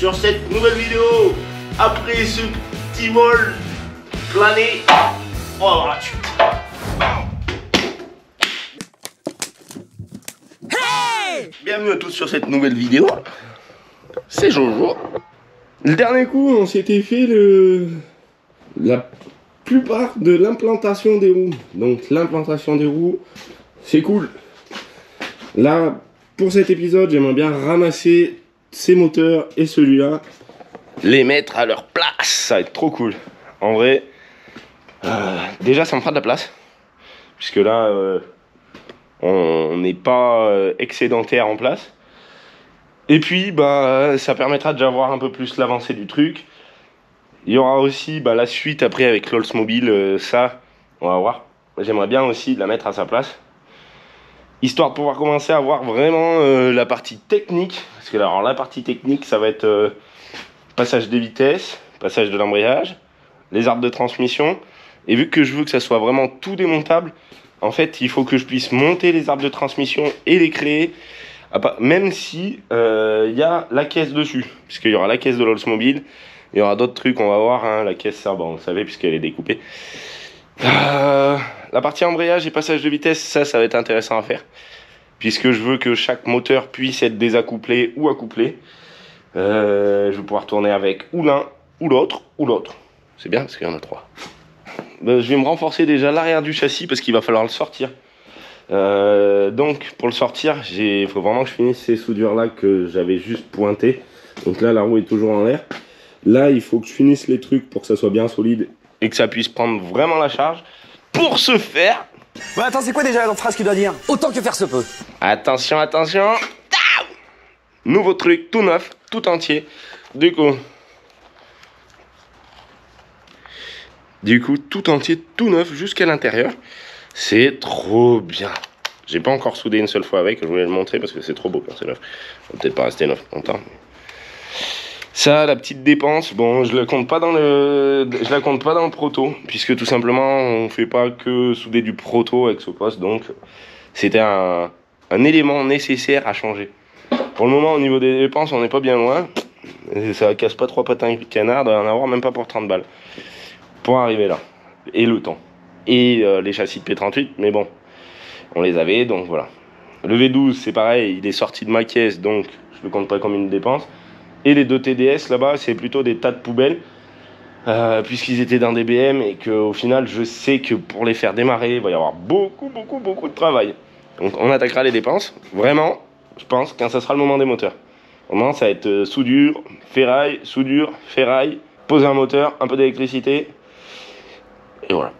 sur cette nouvelle vidéo. Après ce petit vol plané, on va voir la suite. Hey! Bienvenue à tous sur cette nouvelle vidéo. C'est Jojo. Le dernier coup, on s'était fait la plupart de l'implantation des roues. Donc l'implantation des roues, c'est cool. Là, pour cet épisode, j'aimerais bien ramasser ces moteurs et celui-là, les mettre à leur place. Ça va être trop cool. En vrai, déjà ça me fera de la place. Puisque là, on n'est pas excédentaire en place. Et puis, ça permettra déjà voir un peu plus l'avancée du truc. Il y aura aussi la suite après avec l'Oldsmobile. Ça, on va voir. J'aimerais bien aussi la mettre à sa place. Histoire de pouvoir commencer à voir vraiment la partie technique. Parce que là, alors, la partie technique, ça va être passage des vitesses, passage de l'embrayage, les arbres de transmission. Et vu que je veux que ça soit vraiment tout démontable, en fait, il faut que je puisse monter les arbres de transmission et les créer. Même si y a la caisse dessus. Puisqu'il y aura la caisse de l'Oldsmobile. Il y aura d'autres trucs, on va voir. Hein, la caisse, ça, bon, vous savez, puisqu'elle est découpée. La partie embrayage et passage de vitesse, ça va être intéressant à faire. Puisque je veux que chaque moteur puisse être désaccouplé ou accouplé. Je vais pouvoir tourner avec ou l'un, ou l'autre, ou l'autre. C'est bien parce qu'il y en a trois. Je vais me renforcer déjà l'arrière du châssis parce qu'il va falloir le sortir. Donc pour le sortir, il faut vraiment que je finisse ces soudures là que j'avais juste pointées. Donc là la roue est toujours en l'air. Là il faut que je finisse les trucs pour que ça soit bien solide et que ça puisse prendre vraiment la charge. Pour ce faire... Ouais, attends, c'est quoi déjà la phrase qu'il doit dire? Autant que faire se peut. Attention, attention. Nouveau truc, tout neuf, tout entier. Du coup, tout entier, tout neuf jusqu'à l'intérieur. C'est trop bien. J'ai pas encore soudé une seule fois avec. Je voulais le montrer parce que c'est trop beau quand c'est neuf. Ça va peut-être pas rester neuf longtemps. Ça, la petite dépense, bon, je la compte pas dans le proto, puisque tout simplement, on fait pas que souder du proto avec ce poste, donc c'était un élément nécessaire à changer. Pour le moment, au niveau des dépenses, on n'est pas bien loin. Et ça casse pas trois patins de canard, d'en avoir même pas pour 30 balles. Pour arriver là. Et le temps. Et les châssis de P38, mais bon, on les avait, donc voilà. Le V12, c'est pareil, il est sorti de ma caisse, donc je le compte pas comme une dépense. Et les deux TDS là-bas, c'est plutôt des tas de poubelles, puisqu'ils étaient dans des BM et qu'au final, je sais que pour les faire démarrer, il va y avoir beaucoup de travail. Donc on attaquera les dépenses, vraiment, je pense, quand ça sera le moment des moteurs. Au moment, ça va être soudure, ferraille, poser un moteur, un peu d'électricité, et voilà.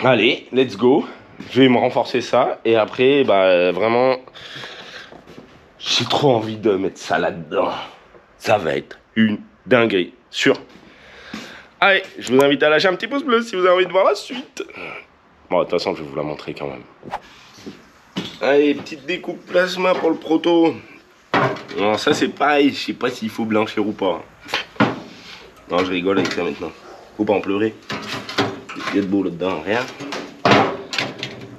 Allez, let's go. Je vais me renforcer ça, et après, vraiment, j'ai trop envie de mettre ça là-dedans. Ça va être une dinguerie, sûr. Allez, je vous invite à lâcher un petit pouce bleu si vous avez envie de voir la suite. Bon, de toute façon, je vais vous la montrer quand même. Allez, petite découpe plasma pour le proto. Alors ça, c'est pareil, je sais pas s'il faut blanchir ou pas. Non, je rigole avec ça maintenant. Faut pas en pleurer. Il y a de beau là-dedans, rien.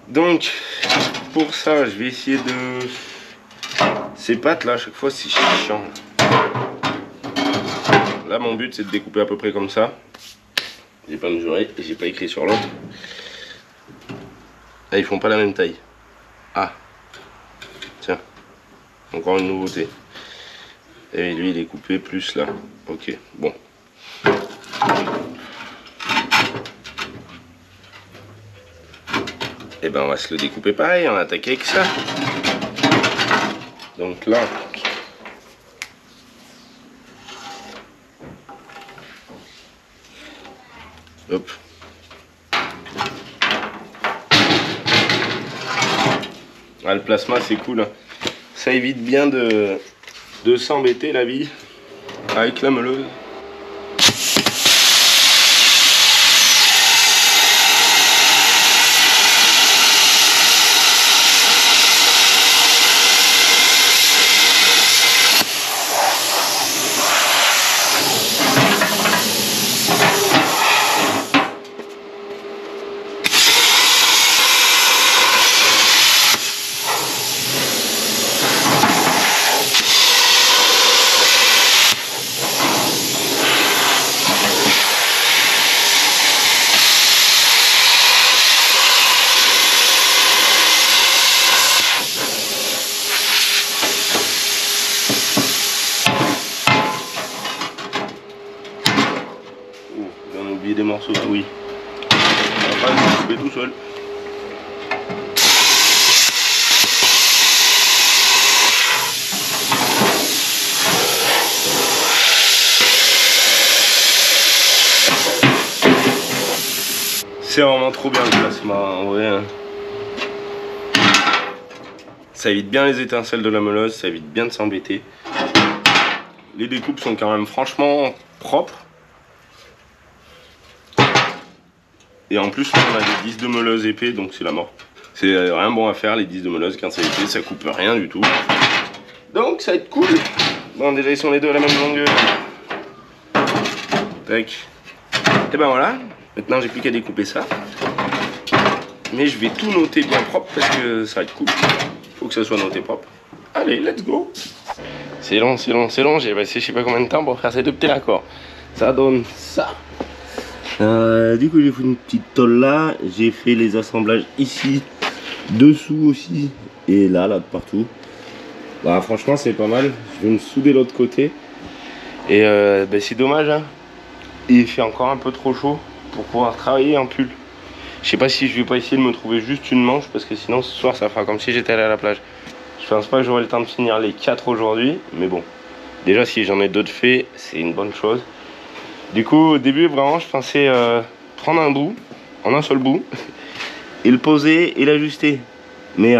Donc, pour ça, je vais essayer de... Ces pattes là, à chaque fois, c'est chiant. Là, mon but, c'est de découper à peu près comme ça. J'ai pas mesuré et j'ai pas écrit sur l'autre. Là, ils font pas la même taille. Ah, tiens, encore une nouveauté. Et lui, il est coupé plus là. Ok, bon. Et ben, on va se le découper pareil. On va attaquer avec ça. Donc là. Hop. Ah, le plasma c'est cool, hein. Ça évite bien de s'embêter la vie avec la meuleuse. oublié des morceaux de oui. Après, je vais couper tout seul. C'est vraiment trop bien le plasma en vrai. Ça évite bien les étincelles de la meuleuse, ça évite bien de s'embêter. Les découpes sont quand même franchement propres. Et en plus on a des disques de meuleuse épais, donc c'est la mort. C'est rien bon à faire les disques de meuleuse quand c'est épais, ça coupe rien du tout. Donc ça va être cool. Bon déjà ils sont les deux à la même longueur. Tac. Et ben voilà. Maintenant j'ai plus qu'à découper ça. Mais je vais tout noter bien propre parce que ça va être cool. Faut que ça soit noté propre. Allez, let's go. C'est long, c'est long, c'est long. J'ai passé je sais pas combien de temps pour faire ces deux petits raccords. Ça donne ça. Du coup j'ai fait une petite tôle là. J'ai fait les assemblages ici, dessous aussi. Et là, de partout. Bah franchement c'est pas mal. Je vais me souder l'autre côté. Et bah, c'est dommage hein. Il fait encore un peu trop chaud pour pouvoir travailler en pull. Je sais pas si je vais pas essayer de me trouver juste une manche parce que sinon ce soir ça fera comme si j'étais allé à la plage. Je pense pas que j'aurai le temps de finir les 4 aujourd'hui, mais bon. Déjà si j'en ai d'autres faits, c'est une bonne chose. Du coup au début vraiment je pensais prendre un bout, en un seul bout, et le poser et l'ajuster. Mais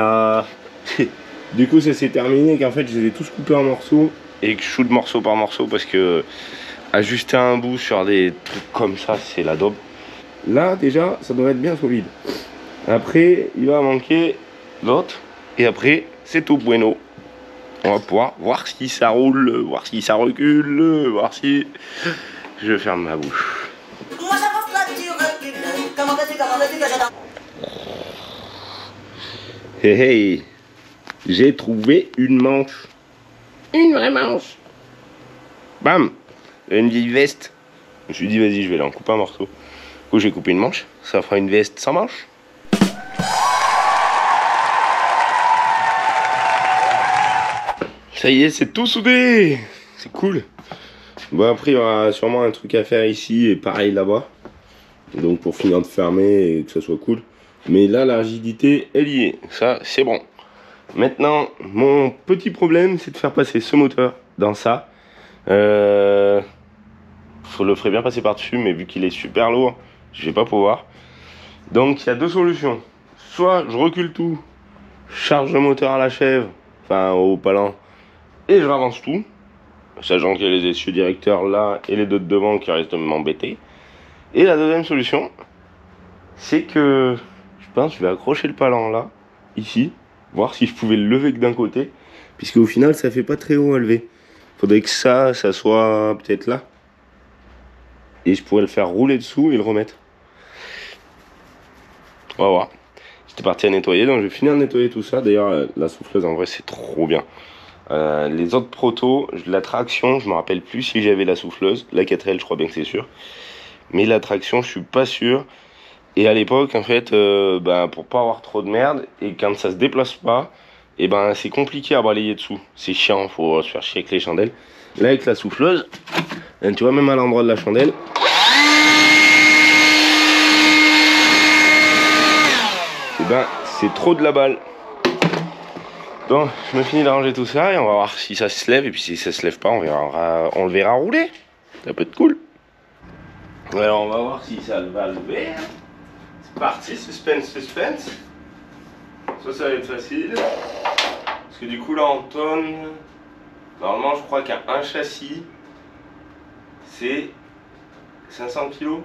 du coup ça s'est terminé qu'en fait je les ai tous coupés en morceaux et que je shoot morceau par morceau parce que ajuster un bout sur des trucs comme ça c'est la daube. Là déjà ça devrait être bien solide. Après il va manquer l'autre et après c'est tout bueno. On va pouvoir voir si ça roule, voir si ça recule, voir si... Je ferme ma bouche. Moi j'avance là tu recules. Comment veux-tu que j'attends? Hey hey, j'ai trouvé une manche. Une vraie manche. Bam, une vieille veste. Je me suis dit vas-y je vais l'en couper un morceau. Du coup j'ai coupé une manche, ça fera une veste sans manche. Ça y est, c'est tout soudé. C'est cool. Bon après il y aura sûrement un truc à faire ici et pareil là-bas. Donc pour finir de fermer et que ça soit cool. Mais là la rigidité elle y est, ça c'est bon. Maintenant mon petit problème c'est de faire passer ce moteur dans ça. Le ferait bien passer par dessus mais vu qu'il est super lourd, je vais pas pouvoir. Donc il y a deux solutions. Soit je recule tout, charge le moteur à la chèvre, enfin au palan, et je ravance tout. Sachant qu'il y a les essieux directeurs là et les deux de devant qui restent de m'embêter. Et la deuxième solution, c'est que je pense que je vais accrocher le palan là, ici, voir si je pouvais le lever que d'un côté, puisque au final ça fait pas très haut à lever. Faudrait que ça soit peut-être là. Et je pourrais le faire rouler dessous et le remettre. On va voir. J'étais parti à nettoyer, donc je vais finir de nettoyer tout ça. D'ailleurs, la souffleuse en vrai c'est trop bien. Les autres protos, la traction, je me rappelle plus si j'avais la souffleuse. La 4L, je crois bien que c'est sûr. Mais la traction, je suis pas sûr. Et à l'époque, en fait, pour pas avoir trop de merde, et quand ça se déplace pas, et c'est compliqué à balayer dessous. C'est chiant, faut se faire chier avec les chandelles. Là, avec la souffleuse, tu vois, même à l'endroit de la chandelle, c'est trop de la balle. Donc je me finis d'arranger tout ça et on va voir si ça se lève. Et puis si ça se lève pas, on le verra rouler. Ça peut être cool. Alors on va voir si ça va lever. C'est parti, suspense. Ça va être facile. Parce que du coup là en tonnes, normalement je crois qu'un châssis c'est 500 kg.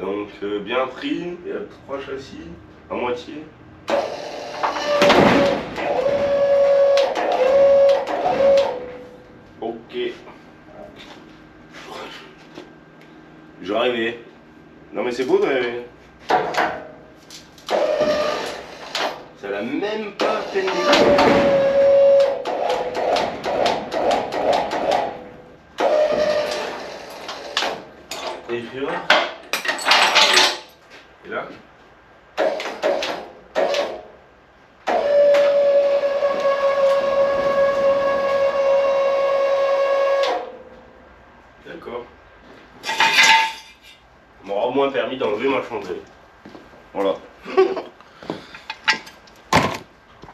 Donc bien pris, il y a 3 châssis à moitié. Ok. Je rêvais. Non mais c'est beau de rêver. Ça l'a même pas fait et puis là. Et là. D'accord. m'aura au moins permis d'enlever ma chandelle. Voilà.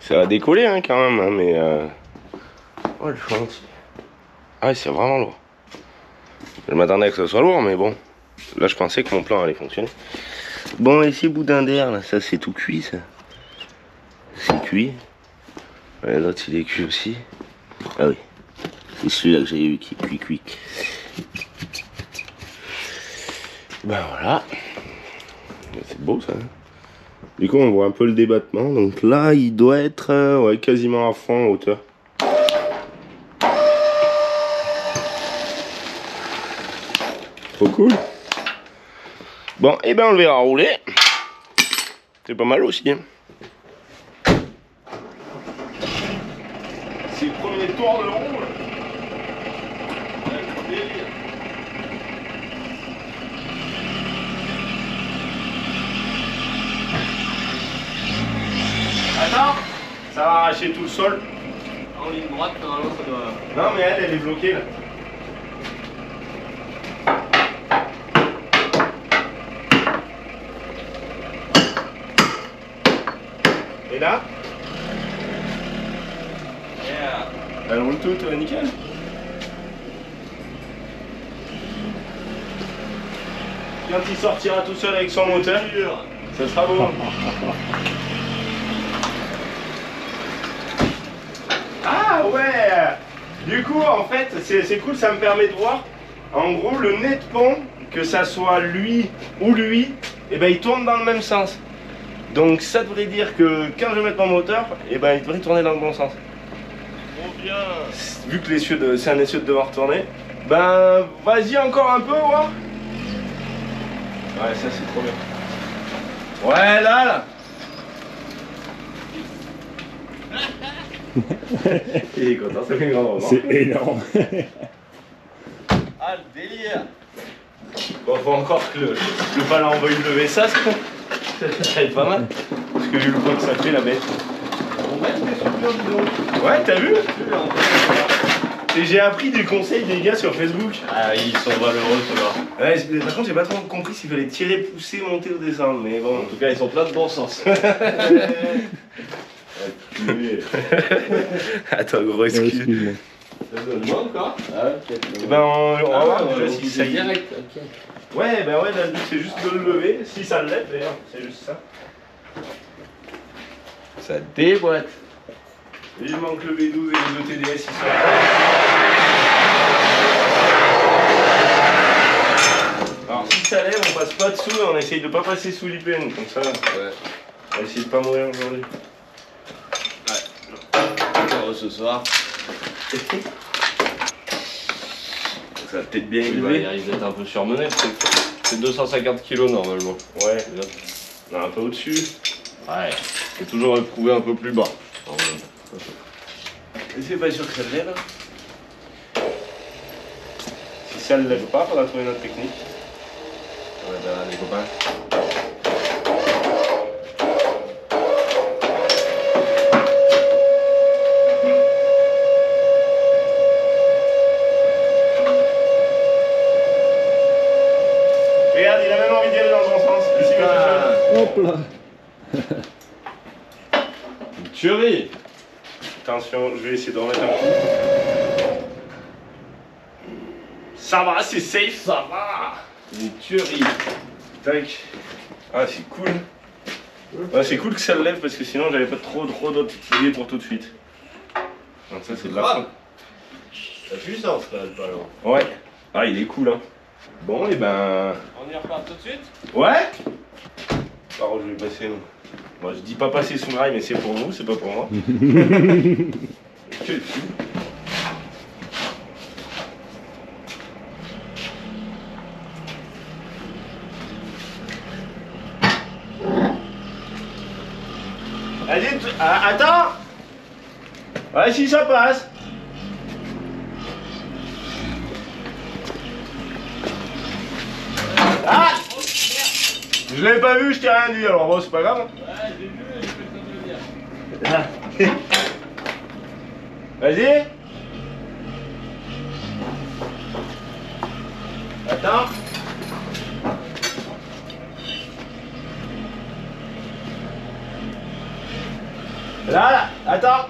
Ça a décollé hein, quand même, hein, mais... Oh le chantier. Ah c'est vraiment lourd. Je m'attendais que ce soit lourd, mais bon. Là je pensais que mon plan allait fonctionner. Bon, ici boudin d'air, là, ça c'est tout cuit ça. C'est cuit. Ouais, l'autre il est cuit aussi. Ah oui. C'est celui-là que j'ai eu qui est cuit. Ben voilà. C'est beau ça. Du coup on voit un peu le débattement. Donc là il doit être ouais, quasiment à fond en hauteur. Trop cool. Bon et ben on le verra rouler. C'est pas mal aussi. Hein. C'est le premier tour de roue. Attends, ça va arracher tout le sol. En ligne droite, normalement ça doit... Non mais elle est bloquée là. Et là Yeah. elle roule toute nickel. Quand il sortira tout seul avec son moteur, ça sera beau. Ah ouais. Du coup en fait c'est cool, ça me permet de voir en gros le nez de pont, que ça soit lui ou lui, et ben il tourne dans le même sens. Donc ça devrait dire que quand je vais mettre mon moteur, et ben il devrait tourner dans le bon sens. Trop bien. Vu que c'est un essieu de devoir tourner, ben vas-y encore un peu voir. Ouais ça c'est trop bien. Ouais là. Il est content, ça fait une grande remarque. C'est énorme. Ah le délire. Bon faut encore que le ballon veuille lever ça, ça va être pas mal. Parce que vu le poids que ça fait la bête. On va être super bidon. Ouais t'as vu? Et j'ai appris des conseils des gars sur Facebook. Ah ils sont valeureux ceux-là. Ouais, par contre j'ai pas trop compris s'il fallait tirer, pousser, monter ou descendre, mais bon. En tout cas ils sont plein de bon sens. Attends gros excuse. Excuse-moi. Ça donne moins encore. Ah ok. Eh ben on va voir déjà si ça y est. Direct, ok. Ouais ben ouais là le but c'est juste de le lever, si ça le lève d'ailleurs, c'est juste ça. Ça déboîte. Vivement que le V12 et les ETDS ils soient là. Alors si ça lève on passe pas dessous et on essaye de pas passer sous l'IPN comme ça. Ouais. On va essayer de pas mourir aujourd'hui. Encore ce soir. Ça va peut-être bien Il élevé. risque d'être un peu surmené parce que c'est 250 kg normalement. Ouais. Non, un peu au-dessus. Ouais. C'est toujours éprouvé un peu plus bas. Et c'est pas sûr que ça le lève. Si ça le lève pas, faudra trouver une autre technique. Ouais bah les copains. Regarde, il a même envie d'y aller dans le bon sens. Ici, Hop là. Une tuerie. attention, je vais essayer de remettre un coup. Ça va, c'est safe. Ça va. Une tuerie. Tac. Ah, c'est cool. Ouais, c'est cool que ça le lève parce que sinon j'avais pas trop d'autres idées pour tout de suite. Donc ça c'est de la Ah. La puissance là, le ballon. Ouais. Ah, il est cool hein. Bon, et ben. On y repart tout de suite. Ouais. Par où je vais passer nous. Moi je dis pas passer sous le rail, mais c'est pour vous, c'est pas pour moi. Quel fou. Allez, attends. Ouais, si ça passe. Ah! Je l'avais pas vu, je t'ai rien dit, alors bon, c'est pas grave. Ouais, j'ai vu, je peux te le dire. Vas-y. Attends. Attends.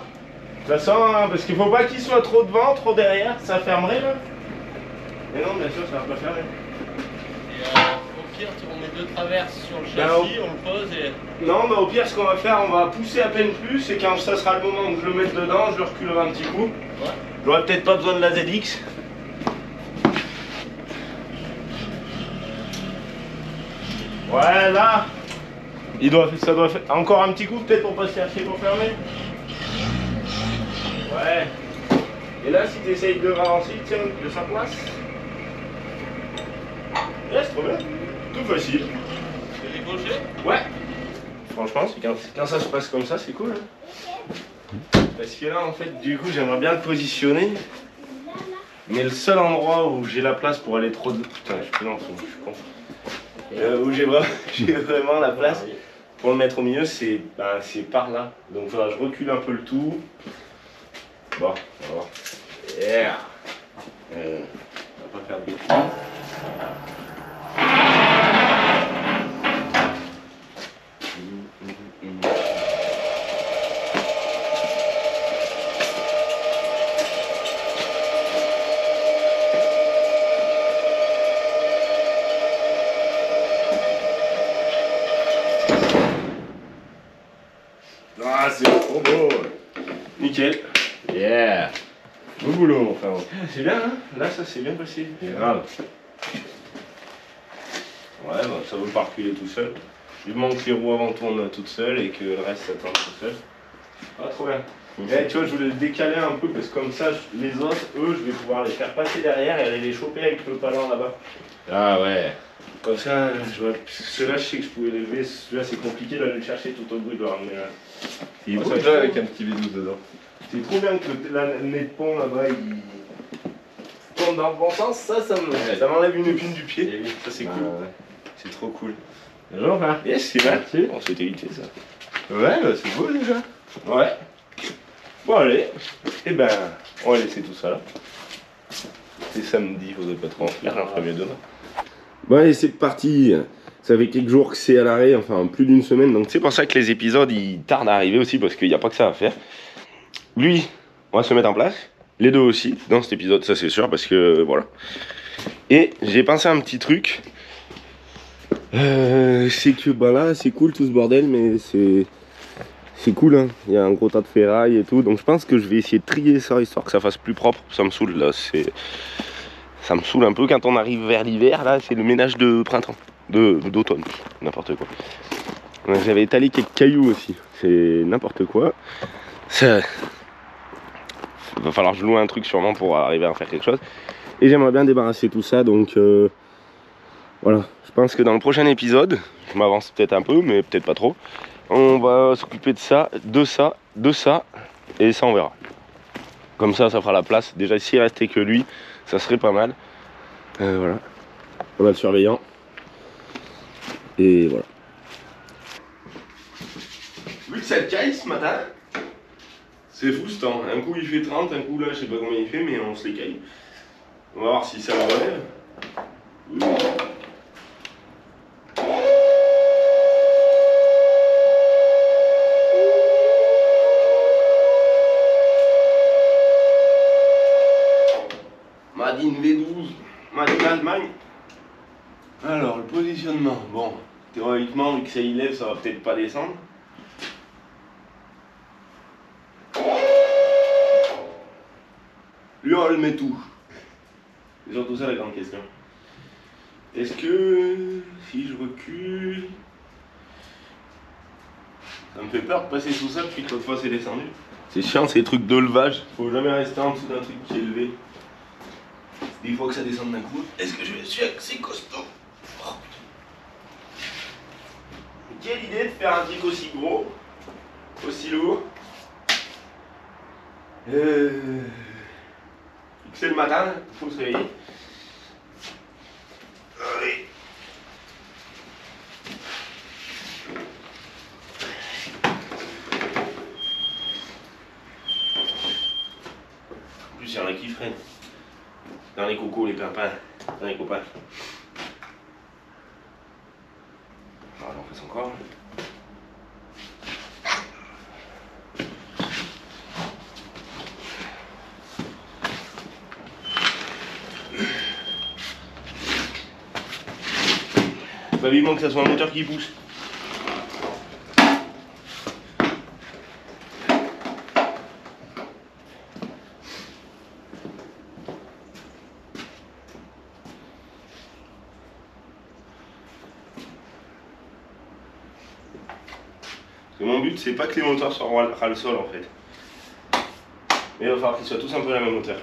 De toute façon, hein, parce qu'il faut pas qu'il soit trop devant, trop derrière, ça fermerait là. Mais non, bien sûr, ça va pas fermer. Et au pire, on met 2 traverses sur le châssis, on le pose et... Non, mais au pire, ce qu'on va faire, on va pousser à peine plus, et quand ça sera le moment où je le mette dedans, je le reculerai un petit coup. Ouais. J'aurai peut-être pas besoin de la ZX. Ouais, là, ça doit faire encore un petit coup, peut-être pour pas se chercher pour fermer. Ouais. Et là, si tu essayes de ralentir, tiens, de sa place. Ouais, c'est trop bien. Tout facile. C'est débauché? Ouais. Franchement, c'est quand ça se passe comme ça, c'est cool. Hein. Parce que là, en fait, du coup, j'aimerais bien le positionner. Mais le seul endroit où j'ai la place pour aller trop... Putain, je suis plus lent, je suis con. Où j'ai vraiment la place pour le mettre au milieu, c'est par là. Donc, il faudra que je recule un peu le tout. Bon, on va voir. Yeah. On va pas faire de bêtises. Ah, c'est trop beau. Nickel. Yeah. Bon boulot, mon frère. C'est bien, hein. Là, ça s'est bien passé. Grave. Ouais, bah, ça veut pas reculer tout seul. Il manque que les roues avant tournent toutes seules et que le reste ça tourne tout seul. Ah, trop bien. Et tu vois, je voulais le décaler un peu parce que comme ça, les autres, eux, je vais pouvoir les faire passer derrière et aller les choper avec le palin là-bas. Ah ouais. Comme ça, ceux-là, je sais que je pouvais les lever. Celui-là, c'est compliqué d'aller le chercher tout au bout de le ramener là. Il est beau déjà avec un petit V12 dedans. C'est trop bien que le nez de pont là-bas, il tourne dans le bon sens. Ça m'enlève une épine du pied. Ça, c'est cool. Ouais. C'est trop cool. Bonjour, hein. Yes, c'est bien. On s'était évité ça. Ouais, bah c'est beau déjà. Ouais. Bon, allez. Et ben, on va laisser tout ça là. C'est samedi, faudrait pas trop en faire, j'en ferai mieux demain. Bon, allez, c'est parti. Ça fait quelques jours que c'est à l'arrêt, enfin plus d'une semaine, donc c'est pour ça que les épisodes ils tardent à arriver aussi, parce qu'il n'y a pas que ça à faire. Lui, on va se mettre en place. Les deux aussi, dans cet épisode, ça c'est sûr, parce que voilà. Et j'ai pensé à un petit truc. C'est que bah là, c'est cool tout ce bordel, mais c'est cool, hein. Il y a un gros tas de ferraille et tout, donc je pense que je vais essayer de trier ça histoire que ça fasse plus propre. Ça me saoule là, ça me saoule un peu quand on arrive vers l'hiver. Là, c'est le ménage de printemps, d'automne, n'importe quoi. J'avais étalé quelques cailloux aussi, c'est n'importe quoi. Ça va falloir que je loue un truc sûrement pour arriver à en faire quelque chose. Et j'aimerais bien débarrasser tout ça, donc voilà. Je pense que dans le prochain épisode, je m'avance peut-être un peu, mais peut-être pas trop. On va s'occuper de ça, et ça on verra. Comme ça fera la place. Déjà, s'il restait que lui, ça serait pas mal. Voilà. On a le surveillant. Et voilà. Vu que ça caille ce matin, c'est fou ce temps. Un coup il fait 30, un coup là je sais pas combien il fait, mais on se les caille. On va voir si ça le relève. Oui. Madine V12, Madine Allemagne. Alors le positionnement, bon, théoriquement vu que ça y lève, ça va peut-être pas descendre. Lui on le met tout. C'est surtout ça la grande question. Est-ce que si je recule, ça me fait peur de passer sous ça depuis que l'autre fois c'est descendu. C'est chiant ces trucs de levage, faut jamais rester en dessous d'un truc qui est élevé. Il faut que ça descende d'un coup. Est-ce que je suis assez costaud? Oh, quelle idée de faire un truc aussi gros, aussi lourd. C'est le matin, il faut se réveiller. Allez. En plus, il y en a qui freinent. Dans les cocos, les pimpins, dans les copains. Alors, on fait encore. Faudrait vivement que ça soit un moteur qui pousse. Parce que mon but c'est pas que les moteurs soient ras le sol en fait. Mais il va falloir qu'ils soient tous un peu à la même hauteur.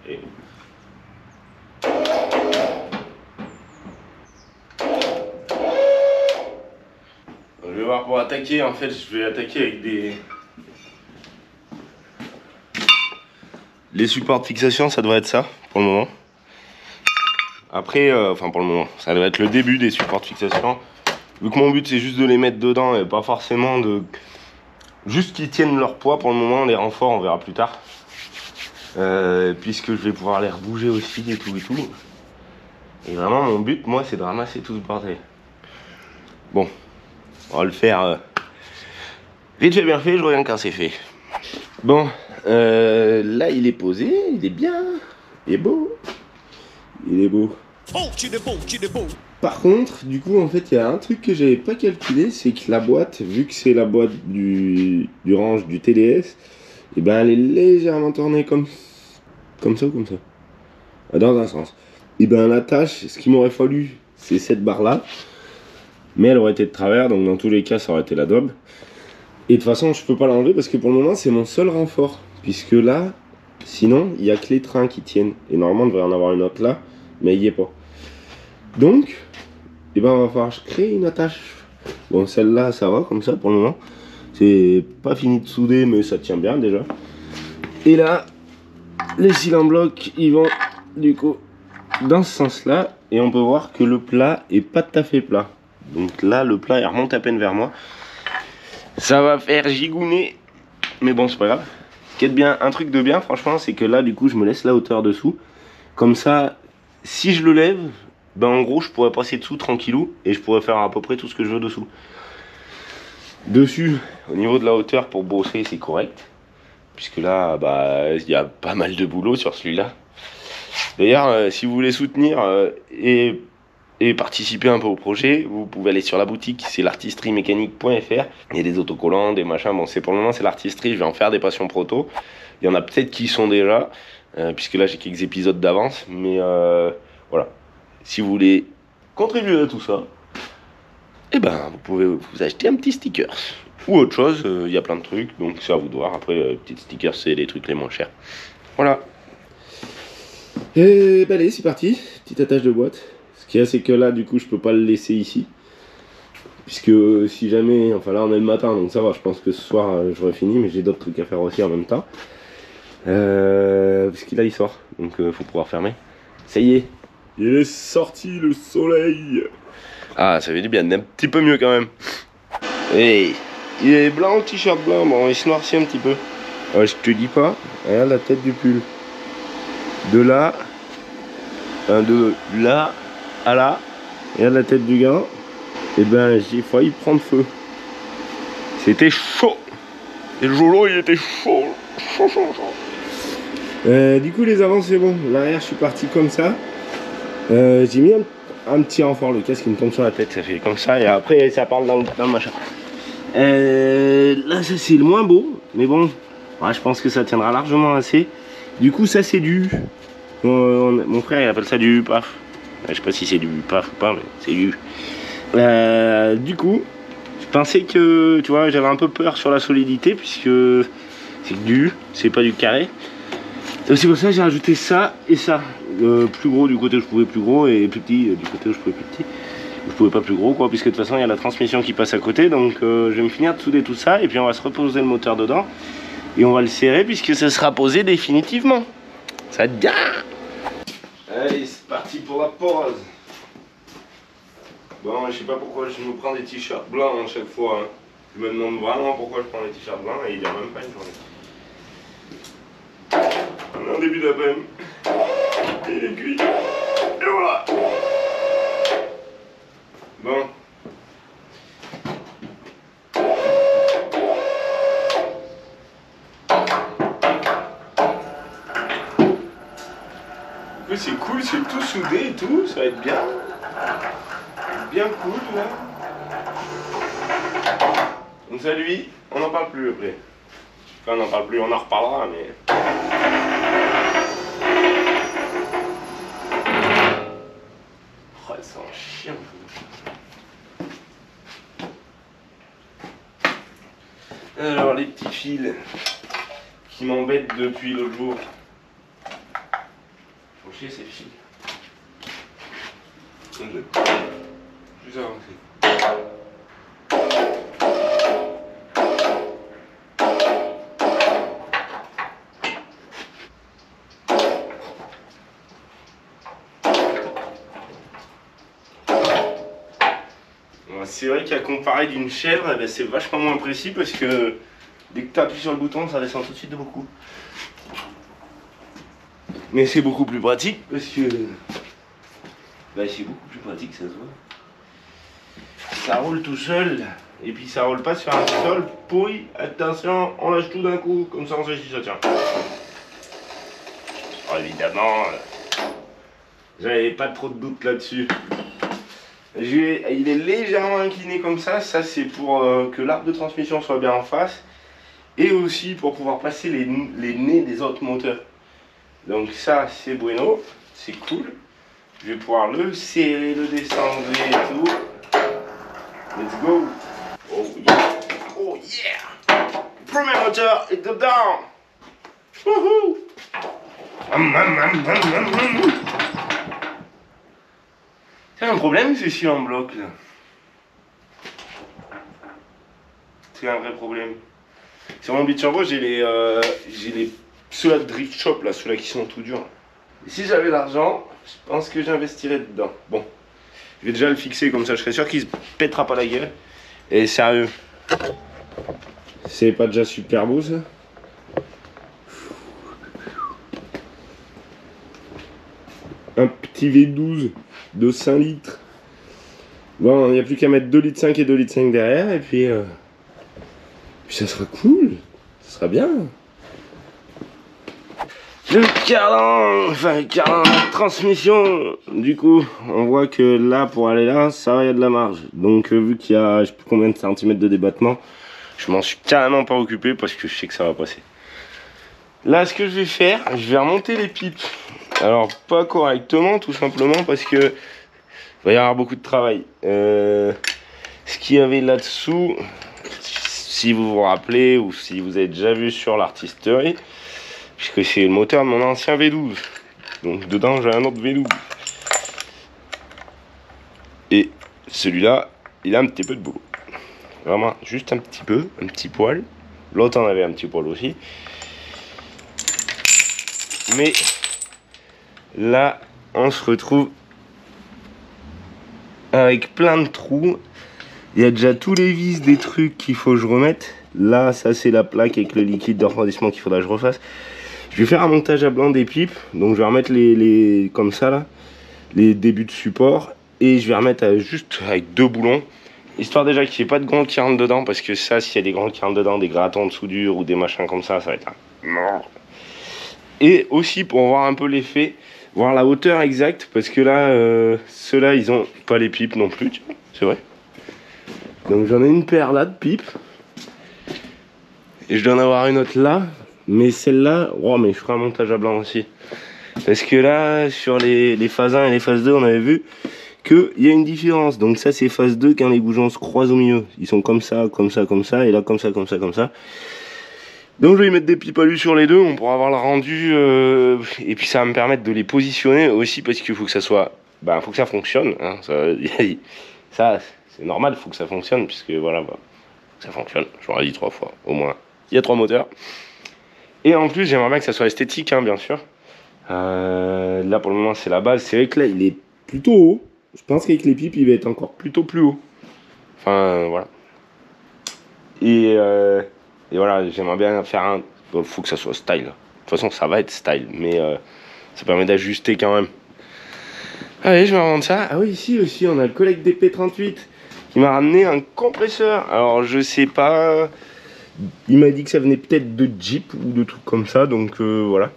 Et... je vais voir pour attaquer, en fait je vais attaquer avec les supports de fixation, ça devrait être ça pour le moment. Après, enfin pour le moment, ça devrait être le début des supports de fixation. Vu que mon but c'est juste de les mettre dedans et pas forcément de... juste qu'ils tiennent leur poids pour le moment, les renforts on verra plus tard. Puisque je vais pouvoir les rebouger aussi et tout. Et vraiment mon but moi c'est de ramasser tout ce bordel. Bon, on va le faire vite fait bien fait, je reviens quand c'est fait. Bon, là il est posé, il est bien, il est beau. Il est beau. Par contre, du coup, en fait, il y a un truc que j'avais pas calculé, c'est que la boîte, vu que c'est la boîte du range du TDS, et ben elle est légèrement tournée comme ça ou comme ça. Dans un sens. Et ben la tâche, ce qu'il m'aurait fallu, c'est cette barre là. Mais elle aurait été de travers, donc dans tous les cas, ça aurait été la daube. Et de toute façon, je peux pas l'enlever parce que pour le moment, c'est mon seul renfort. Puisque là, sinon, il y a que les trains qui tiennent. Et normalement, il devrait en avoir une autre là, mais il n'y est pas. Donc, eh ben, on va falloir créer une attache. Bon, celle-là, ça va comme ça pour le moment. C'est pas fini de souder, mais ça tient bien déjà. Et là, les cylindres blocs, ils vont du coup dans ce sens-là. Et on peut voir que le plat est pas tout à fait plat. Donc là, le plat, il remonte à peine vers moi. Ça va faire gigouner. Mais bon, c'est pas grave. Ce qui est bien, un truc de bien, franchement, c'est que là, du coup, je me laisse la hauteur dessous. Comme ça, si je le lève, ben en gros, je pourrais passer dessous tranquillou et je pourrais faire à peu près tout ce que je veux dessous. Dessus, au niveau de la hauteur pour bosser, c'est correct. Puisque là, bah, il y a pas mal de boulot sur celui-là. D'ailleurs, si vous voulez soutenir et participer un peu au projet, vous pouvez aller sur la boutique, c'est l'artisteriemécanique.fr. Il y a des autocollants, des machins. Bon, c'est pour le moment, c'est l'artisterie. Je vais en faire des passions proto. Il y en a peut-être qui y sont déjà, puisque là, j'ai quelques épisodes d'avance. Mais voilà. Si vous voulez contribuer à tout ça, eh ben, vous pouvez vous acheter un petit sticker. Ou autre chose, il y a plein de trucs. Donc, c'est à vous de voir. Après, petit sticker, c'est les trucs les moins chers. Voilà. Et bah allez, c'est parti. Petite attache de boîte. Ce qu'il y a, c'est que là, du coup, je peux pas le laisser ici. Puisque si jamais... Enfin, là, on est le matin, donc ça va. Je pense que ce soir, j'aurai fini. Mais j'ai d'autres trucs à faire aussi en même temps. Parce que là, il sort. Donc, faut pouvoir fermer. Ça y est. Il est sorti, le soleil. Ah, ça fait du bien. Un petit peu mieux, quand même. Hey, il est blanc, t-shirt blanc. Bon, il se noircit un petit peu. Je te dis pas. Regarde la tête du pull. De là... de là à là, regarde la tête du gars, et ben j'ai failli prendre feu. C'était chaud. Et le jour il était chaud. Du coup les avant c'est bon, l'arrière je suis parti comme ça. J'ai mis un petit renfort, le casque qui me tombe sur la tête, ça fait comme ça et après ça part dans le machin. Là ça c'est le moins beau, mais bon, ouais, je pense que ça tiendra largement assez. Du coup ça c'est du... mon frère il appelle ça du paf. Je sais pas si c'est du paf ou pas, mais c'est du coup, je pensais que, tu vois, j'avais un peu peur sur la solidité, puisque c'est du, c'est pas du carré. C'est pour ça que j'ai rajouté ça et ça. Plus gros du côté où je pouvais plus gros, et plus petit du côté où je pouvais plus petit. Je pouvais pas plus gros, quoi, puisque de toute façon, il y a la transmission qui passe à côté. Donc, je vais me finir de souder tout ça, et puis on va se reposer le moteur dedans. Et on va le serrer, puisque ça sera posé définitivement. Ça va être bien. Allez, c'est parti pour la pause. Bon, je sais pas pourquoi je me prends des t-shirts blancs à chaque fois. Hein. Je me demande vraiment pourquoi je prends des t-shirts blancs et il n'y a même pas une journée. On est en début d'après-midi. Il est cuit. Et voilà. Bon. c'est cool, c'est tout soudé et tout, ça va être bien. Bien cool là. Donc ça lui, on n'en parle plus après. Enfin on n'en parle plus, on en reparlera mais... Oh c'est un chien. Alors les petits fils qui m'embêtent depuis l'autre jour. Faut chier ces fils. Plus avancé. C'est vrai qu'à comparer d'une chèvre, eh ben, c'est vachement moins précis parce que dès que tu appuies sur le bouton, ça descend tout de suite de beaucoup. Mais c'est beaucoup plus pratique parce que... Bah, c'est beaucoup plus pratique, ça se voit. Ça roule tout seul et puis ça roule pas sur un sol pourri. Attention, on lâche tout d'un coup, comme ça on sait si ça tient. Alors, évidemment, j'avais pas trop de doute là-dessus. Il est légèrement incliné comme ça c'est pour que l'arbre de transmission soit bien en face et aussi pour pouvoir passer les nez des autres moteurs. Donc ça c'est bueno, c'est cool. Je vais pouvoir le serrer, le descendre et tout. Let's go. Oh yeah, oh yeah. Premier moteur est dedans. Wouhou. C'est un problème ceci en bloc là. C'est un vrai problème. Sur mon Biturbo j'ai les ceux-là de Drift Shop là, ceux-là qui sont tout durs. Et si j'avais l'argent, je pense que j'investirais dedans. Bon, je vais déjà le fixer comme ça, je serais sûr qu'il se pètera pas la gueule. Et sérieux, c'est pas déjà super beau ça? Un petit V12 de 5 litres. Bon, il n'y a plus qu'à mettre 2,5 litres et 2,5 litres derrière et puis ça sera cool. Ça sera bien. Le cardan, enfin le cardan de transmission. Du coup, on voit que là, pour aller là, ça va, il y a de la marge. Donc vu qu'il y a je sais plus combien de centimètres de débattement, je m'en suis carrément pas occupé parce que je sais que ça va passer. Là, ce que je vais faire, je vais remonter les pipes. Alors pas correctement, tout simplement parce que il va y avoir beaucoup de travail. Ce qu'il y avait là-dessous, si vous vous rappelez ou si vous avez déjà vu sur l'artisterie, puisque c'est le moteur de mon ancien V12. Donc dedans j'ai un autre V12. Et celui-là, il a un petit peu de boulot. Vraiment, juste un petit peu, un petit poil. L'autre en avait un petit poil aussi. Mais là, on se retrouve avec plein de trous. Il y a déjà tous les vis des trucs qu'il faut que je remette. Là, ça c'est la plaque avec le liquide de refroidissement qu'il faudra que je refasse. Je vais faire un montage à blanc des pipes. Donc je vais remettre les comme ça là, les débuts de support. Et je vais remettre juste avec 2 boulons. Histoire déjà qu'il n'y ait pas de grands qui rentrent dedans. Parce que ça, s'il y a des grands qui rentrent dedans, des grattants de soudure ou des machins comme ça va être un... Et aussi pour voir un peu l'effet, voir la hauteur exacte, parce que là, ceux-là, ils ont pas les pipes non plus, c'est vrai. Donc j'en ai une paire là de pipes, et je dois en avoir une autre là, mais celle-là, oh mais je ferai un montage à blanc aussi. Parce que là, sur les phases 1 et les phases 2, on avait vu qu'il y a une différence. Donc ça, c'est phase 2 quand les goujons se croisent au milieu. Ils sont comme ça, comme ça, comme ça, et là comme ça, comme ça, comme ça. Donc je vais y mettre des pipes alu sur les deux, on pourra avoir le rendu et puis ça va me permettre de les positionner aussi parce qu'il faut que ça soit, bah faut que ça fonctionne, hein, ça c'est normal, il faut que ça fonctionne puisque voilà, bah, ça fonctionne, je l'aurais dit 3 fois au moins, il y a 3 moteurs. Et en plus j'aimerais bien que ça soit esthétique hein, bien sûr, là pour le moment c'est la base, c'est vrai que là il est plutôt haut, je pense qu'avec les pipes il va être encore plutôt plus haut, enfin voilà. Et voilà, j'aimerais bien faire un... Bon, faut que ça soit style. De toute façon, ça va être style, mais ça permet d'ajuster quand même. Allez, je vais revendre ça. Ah oui, ici aussi, on a le collègue DP38 qui m'a ramené un compresseur. Alors, je sais pas... Il m'a dit que ça venait peut-être de Jeep ou de trucs comme ça, donc voilà.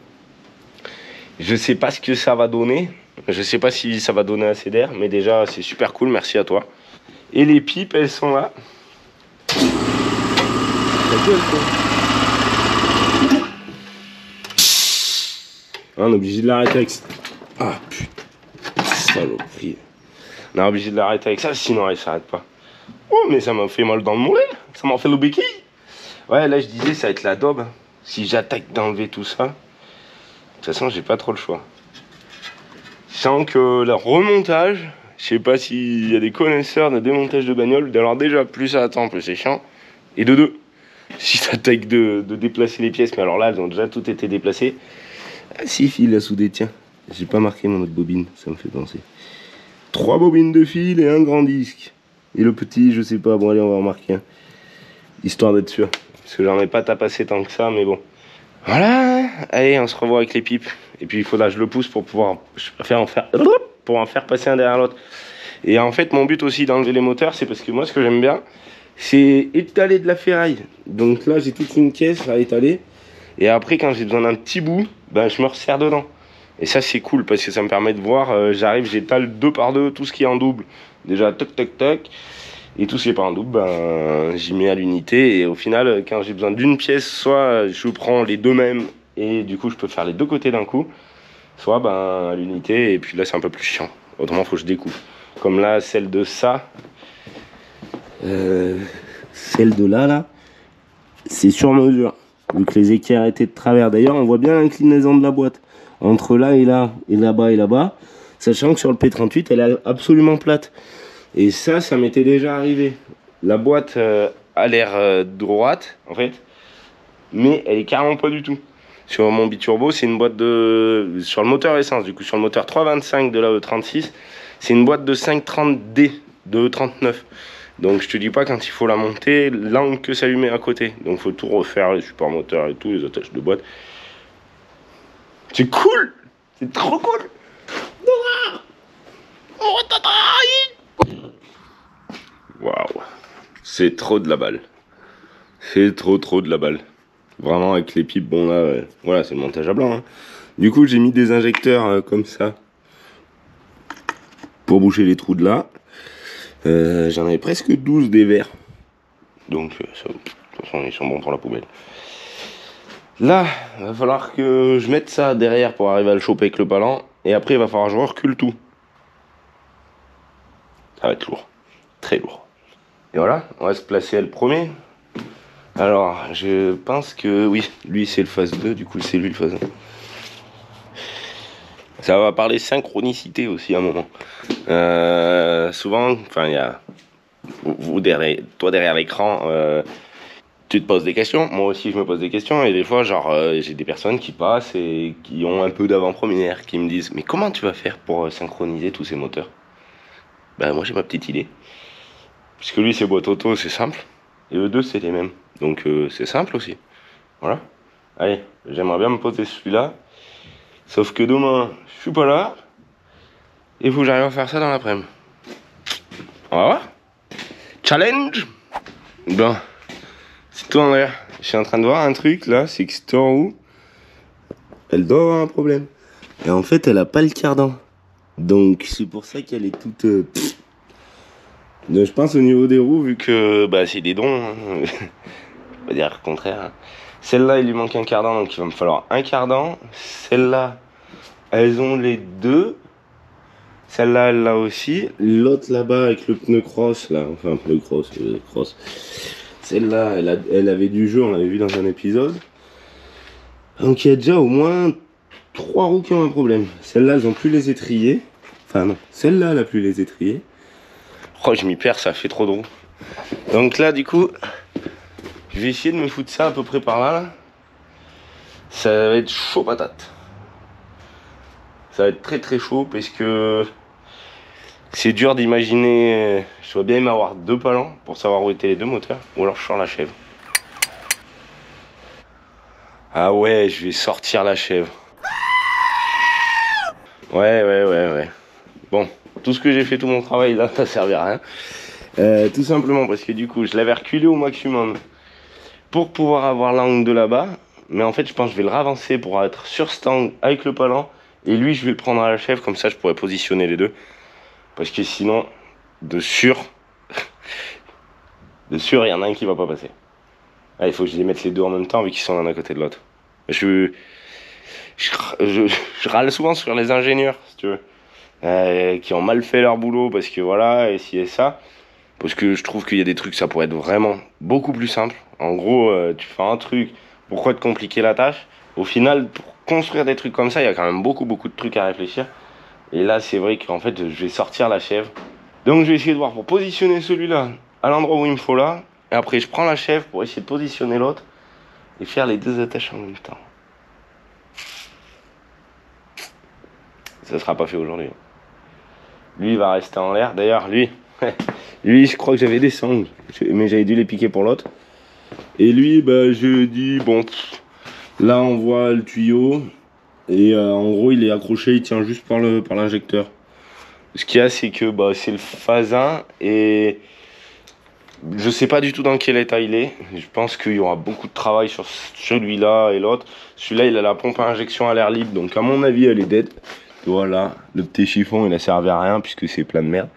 Je sais pas ce que ça va donner. Je sais pas si ça va donner assez d'air, mais déjà c'est super cool, merci à toi. Et les pipes, elles sont là. Ta gueule, quoi. Ah, on est obligé de l'arrêter avec ça. Ah putain, saloperie. On est obligé de l'arrêter avec ça, sinon elle s'arrête pas. Oh, mais ça m'a fait mal dans le mollet, ça m'a fait le béquille. Ouais, là je disais, ça va être la daube. Si j'attaque d'enlever tout ça, de toute façon, j'ai pas trop le choix. Sans que le remontage, je sais pas s'il y a des connaisseurs de démontage de bagnole. Alors déjà, plus ça attend, plus c'est chiant. Et de deux, si t'attaques de déplacer les pièces, mais alors là, elles ont déjà toutes été déplacées. Ah si, fil à souder, tiens. J'ai pas marqué mon autre bobine, ça me fait penser. 3 bobines de fil et un grand disque. Et le petit, je sais pas, bon allez, on va en marquer un. Histoire d'être sûr. Parce que j'en ai pas tapassé tant que ça, mais bon. Voilà, allez, on se revoit avec les pipes. Et puis il faudra que je le pousse pour pouvoir en faire passer un derrière l'autre. Et en fait, mon but aussi d'enlever les moteurs, c'est parce que moi, ce que j'aime bien, c'est étaler de la ferraille. Donc là, j'ai toute une caisse à étaler. Et après, quand j'ai besoin d'un petit bout, ben, je me resserre dedans. Et ça, c'est cool parce que ça me permet de voir, j'arrive, j'étale 2 par 2 tout ce qui est en double. Déjà, toc, toc, toc. Et tout ce qui n'est pas en double, ben, j'y mets à l'unité. Et au final, quand j'ai besoin d'une pièce, soit je prends les deux mêmes et du coup, je peux faire les deux côtés d'un coup. Soit ben, à l'unité, et puis là, c'est un peu plus chiant. Autrement, il faut que je découpe. Comme là, celle de ça. Celle de là, c'est sur mesure. Vu que les équerres étaient de travers. D'ailleurs, on voit bien l'inclinaison de la boîte. Entre là et là, et là-bas et là-bas. Sachant que sur le P38, elle est absolument plate. Et ça m'était déjà arrivé. La boîte a l'air droite, en fait. Mais elle est carrément pas du tout. Sur mon biturbo, c'est une boîte de... Sur le moteur essence, du coup, sur le moteur 325 de la E36, c'est une boîte de 530D de E39. Donc je te dis pas quand il faut la monter, l'angle que ça lui met à côté. Donc il faut tout refaire, les supports moteurs et tout, les attaches de boîte. C'est cool. C'est trop cool. Waouh. C'est trop de la balle. C'est trop de la balle. Vraiment avec les pipes, bon là, voilà, c'est le montage à blanc. Hein. Du coup, j'ai mis des injecteurs comme ça pour boucher les trous de là. J'en avais presque 12 des verts. Donc, ça, de toute façon, ils sont bons pour la poubelle. Là, il va falloir que je mette ça derrière pour arriver à le choper avec le palan. Et après, il va falloir que je recule tout. Ça va être lourd. Très lourd. Et voilà, on va se placer à le premier. Alors, je pense que oui, lui c'est le phase 2, du coup c'est lui le phase 1. Ça va parler synchronicité aussi à un moment. Souvent, enfin il y a toi derrière l'écran, tu te poses des questions, moi aussi je me pose des questions et des fois genre j'ai des personnes qui passent et qui ont un peu d'avant-première, qui me disent mais comment tu vas faire pour synchroniser tous ces moteurs? Ben moi j'ai ma petite idée. Puisque lui c'est boîte auto, c'est simple. Et eux deux c'est les mêmes. Donc c'est simple aussi. Voilà. Allez, j'aimerais bien me poser celui-là. Sauf que demain, je suis pas là. Et il faut que j'arrive à faire ça dans l'après-midi. On va voir. Challenge. Bon. C'est tout en l'air. Je suis en train de voir un truc là, c'est que cette roue, elle doit avoir un problème. Et en fait, elle a pas le cardan. Donc c'est pour ça qu'elle est toute... Donc, je pense au niveau des roues, vu que bah, c'est des dons, hein. On va dire le contraire. Hein. Celle-là, il lui manque un cardan, donc il va me falloir un cardan. Celle-là, elles ont les deux. Celle-là, elle l'a aussi. L'autre là-bas avec le pneu cross, là, enfin pneu cross, cross. Celle-là, elle avait du jeu, on l'avait vu dans un épisode. Donc il y a déjà au moins 3 roues qui ont un problème. Celle-là, elles ont plus les étriers. Enfin non, celle-là, elle a plus les étriers. Oh, je m'y perds, ça fait trop de roues. Donc là, du coup, je vais essayer de me foutre ça à peu près par là. Ça va être chaud patate. Ça va être très chaud parce que c'est dur d'imaginer. Je dois bien même avoir 2 palans pour savoir où étaient les 2 moteurs. Ou alors je sors la chèvre. Ah ouais, je vais sortir la chèvre. Ouais. Bon. Tout ce que j'ai fait, tout mon travail là, ça servait à rien. Tout simplement parce que du coup, je l'avais reculé au maximum pour pouvoir avoir l'angle de là-bas. Mais en fait, je pense que je vais le ravancer pour être sur cet angle avec le palan Et lui, je vais le prendre à la chèvre, comme ça je pourrais positionner les deux. Parce que sinon, de sûr, il y en a un qui va pas passer. Ah, il faut que je les mette les deux en même temps, vu qu'ils sont l'un à côté de l'autre. Je râle souvent sur les ingénieurs, si tu veux, qui ont mal fait leur boulot, parce que voilà, et ci et ça. Parce que je trouve qu'il y a des trucs, ça pourrait être vraiment beaucoup plus simple. En gros, tu fais un truc, pourquoi te compliquer la tâche? Au final, pour construire des trucs comme ça, il y a quand même beaucoup de trucs à réfléchir. Et là, c'est vrai qu'en fait, je vais sortir la chèvre. Donc, je vais essayer de voir pour positionner celui-là à l'endroit où il me faut là. Et après, je prends la chèvre pour essayer de positionner l'autre et faire les deux attaches en même temps. Ça sera pas fait aujourd'hui. Lui, il va rester en l'air. D'ailleurs, lui, je crois que j'avais des sangles, mais j'avais dû les piquer pour l'autre. Et lui, bah, je dis, bon, là, on voit le tuyau. Et en gros, il est accroché, il tient juste par l'injecteur. Ce qu'il y a, c'est que bah, c'est le Fasin et je sais pas du tout dans quel état il est. Je pense qu'il y aura beaucoup de travail sur celui-là et l'autre. Celui-là, il a la pompe à injection à l'air libre, donc à mon avis, elle est dead. Voilà, le petit chiffon, il a servi à rien puisque c'est plein de merde.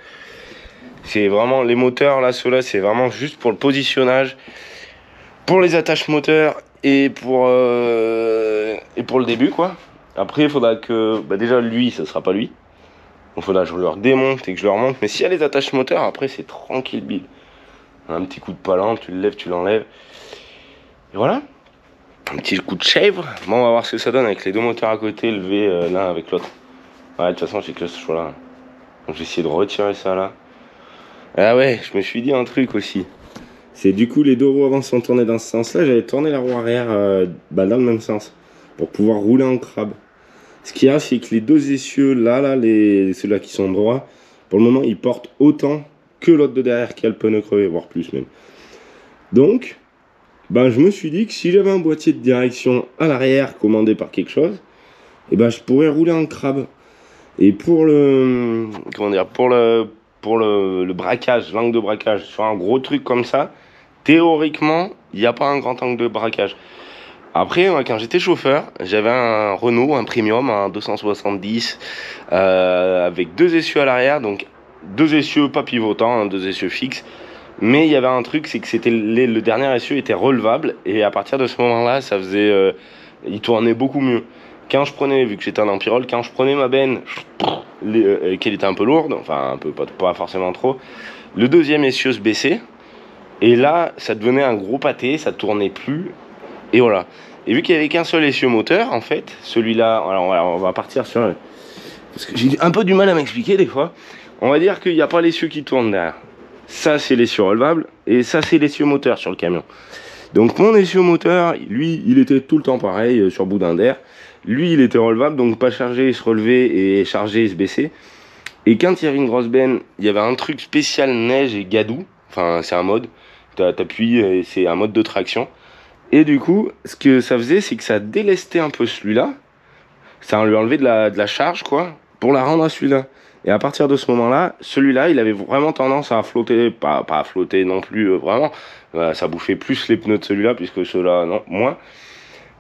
C'est vraiment les moteurs là, ceux-là, c'est vraiment juste pour le positionnage, pour les attaches moteurs et pour le début quoi. Après, il faudra que bah, déjà lui, ça sera pas lui. Il faudra que je le redémonte et que je le remonte. Mais s'il y a les attaches moteurs, après c'est tranquille bille. Un petit coup de palan, tu le lèves, tu l'enlèves. Et voilà. Un petit coup de chèvre. Bon, on va voir ce que ça donne avec les deux moteurs à côté, levés l'un avec l'autre. Ouais, de toute façon, j'ai que ce choix là. Donc, je vais essayer de retirer ça là. Ah ouais, je me suis dit un truc aussi. C'est du coup, les deux roues avant sont tournées dans ce sens-là. J'avais tourné la roue arrière dans le même sens. Pour pouvoir rouler en crabe. Ce qu'il y a, c'est que les deux essieux là, ceux-là qui sont droits, pour le moment, ils portent autant que l'autre de derrière qui a le pneu crevé, voire plus même. Donc, ben, je me suis dit que si j'avais un boîtier de direction à l'arrière commandé par quelque chose, et ben, je pourrais rouler en crabe. Et pour le, comment dire, pour le braquage, l'angle de braquage, sur un gros truc comme ça, théoriquement, il n'y a pas un grand angle de braquage. Après, quand j'étais chauffeur, j'avais un Renault, un Premium, un 270, avec deux essieux à l'arrière, donc deux essieux pas pivotants, hein, deux essieux fixes. Mais il y avait un truc, c'est que c'était le dernier essieu était relevable, et à partir de ce moment-là, ça faisait, il tournait beaucoup mieux. Quand je prenais, vu que j'étais un empirole, quand je prenais ma benne, qu'elle était un peu lourde, enfin un peu, pas forcément trop, le deuxième essieu se baissait, et là, ça devenait un gros pâté, ça tournait plus. Et voilà. Et vu qu'il n'y avait qu'un seul essieu moteur, en fait, celui-là, alors voilà, on va partir sur... Parce que j'ai un peu du mal à m'expliquer des fois. On va dire qu'il n'y a pas l'essieu qui tourne derrière. Ça, c'est l'essieu relevable, et ça, c'est l'essieu moteur sur le camion. Donc mon essieu moteur, lui, il était tout le temps pareil, sur boudin d'air. Lui, il était relevable, donc pas charger, se relever, et charger, se baisser. Et quand il y avait une grosse benne, il y avait un truc spécial neige et gadou. Enfin, c'est un mode. T'appuies, et c'est un mode de traction. Et du coup, ce que ça faisait, c'est que ça délestait un peu celui-là. Ça lui enlevait de la charge, quoi, pour la rendre à celui-là. Et à partir de ce moment-là, celui-là, il avait vraiment tendance à flotter, pas à flotter non plus, vraiment. Ça bouffait plus les pneus de celui-là, puisque ceux-là, non, moins.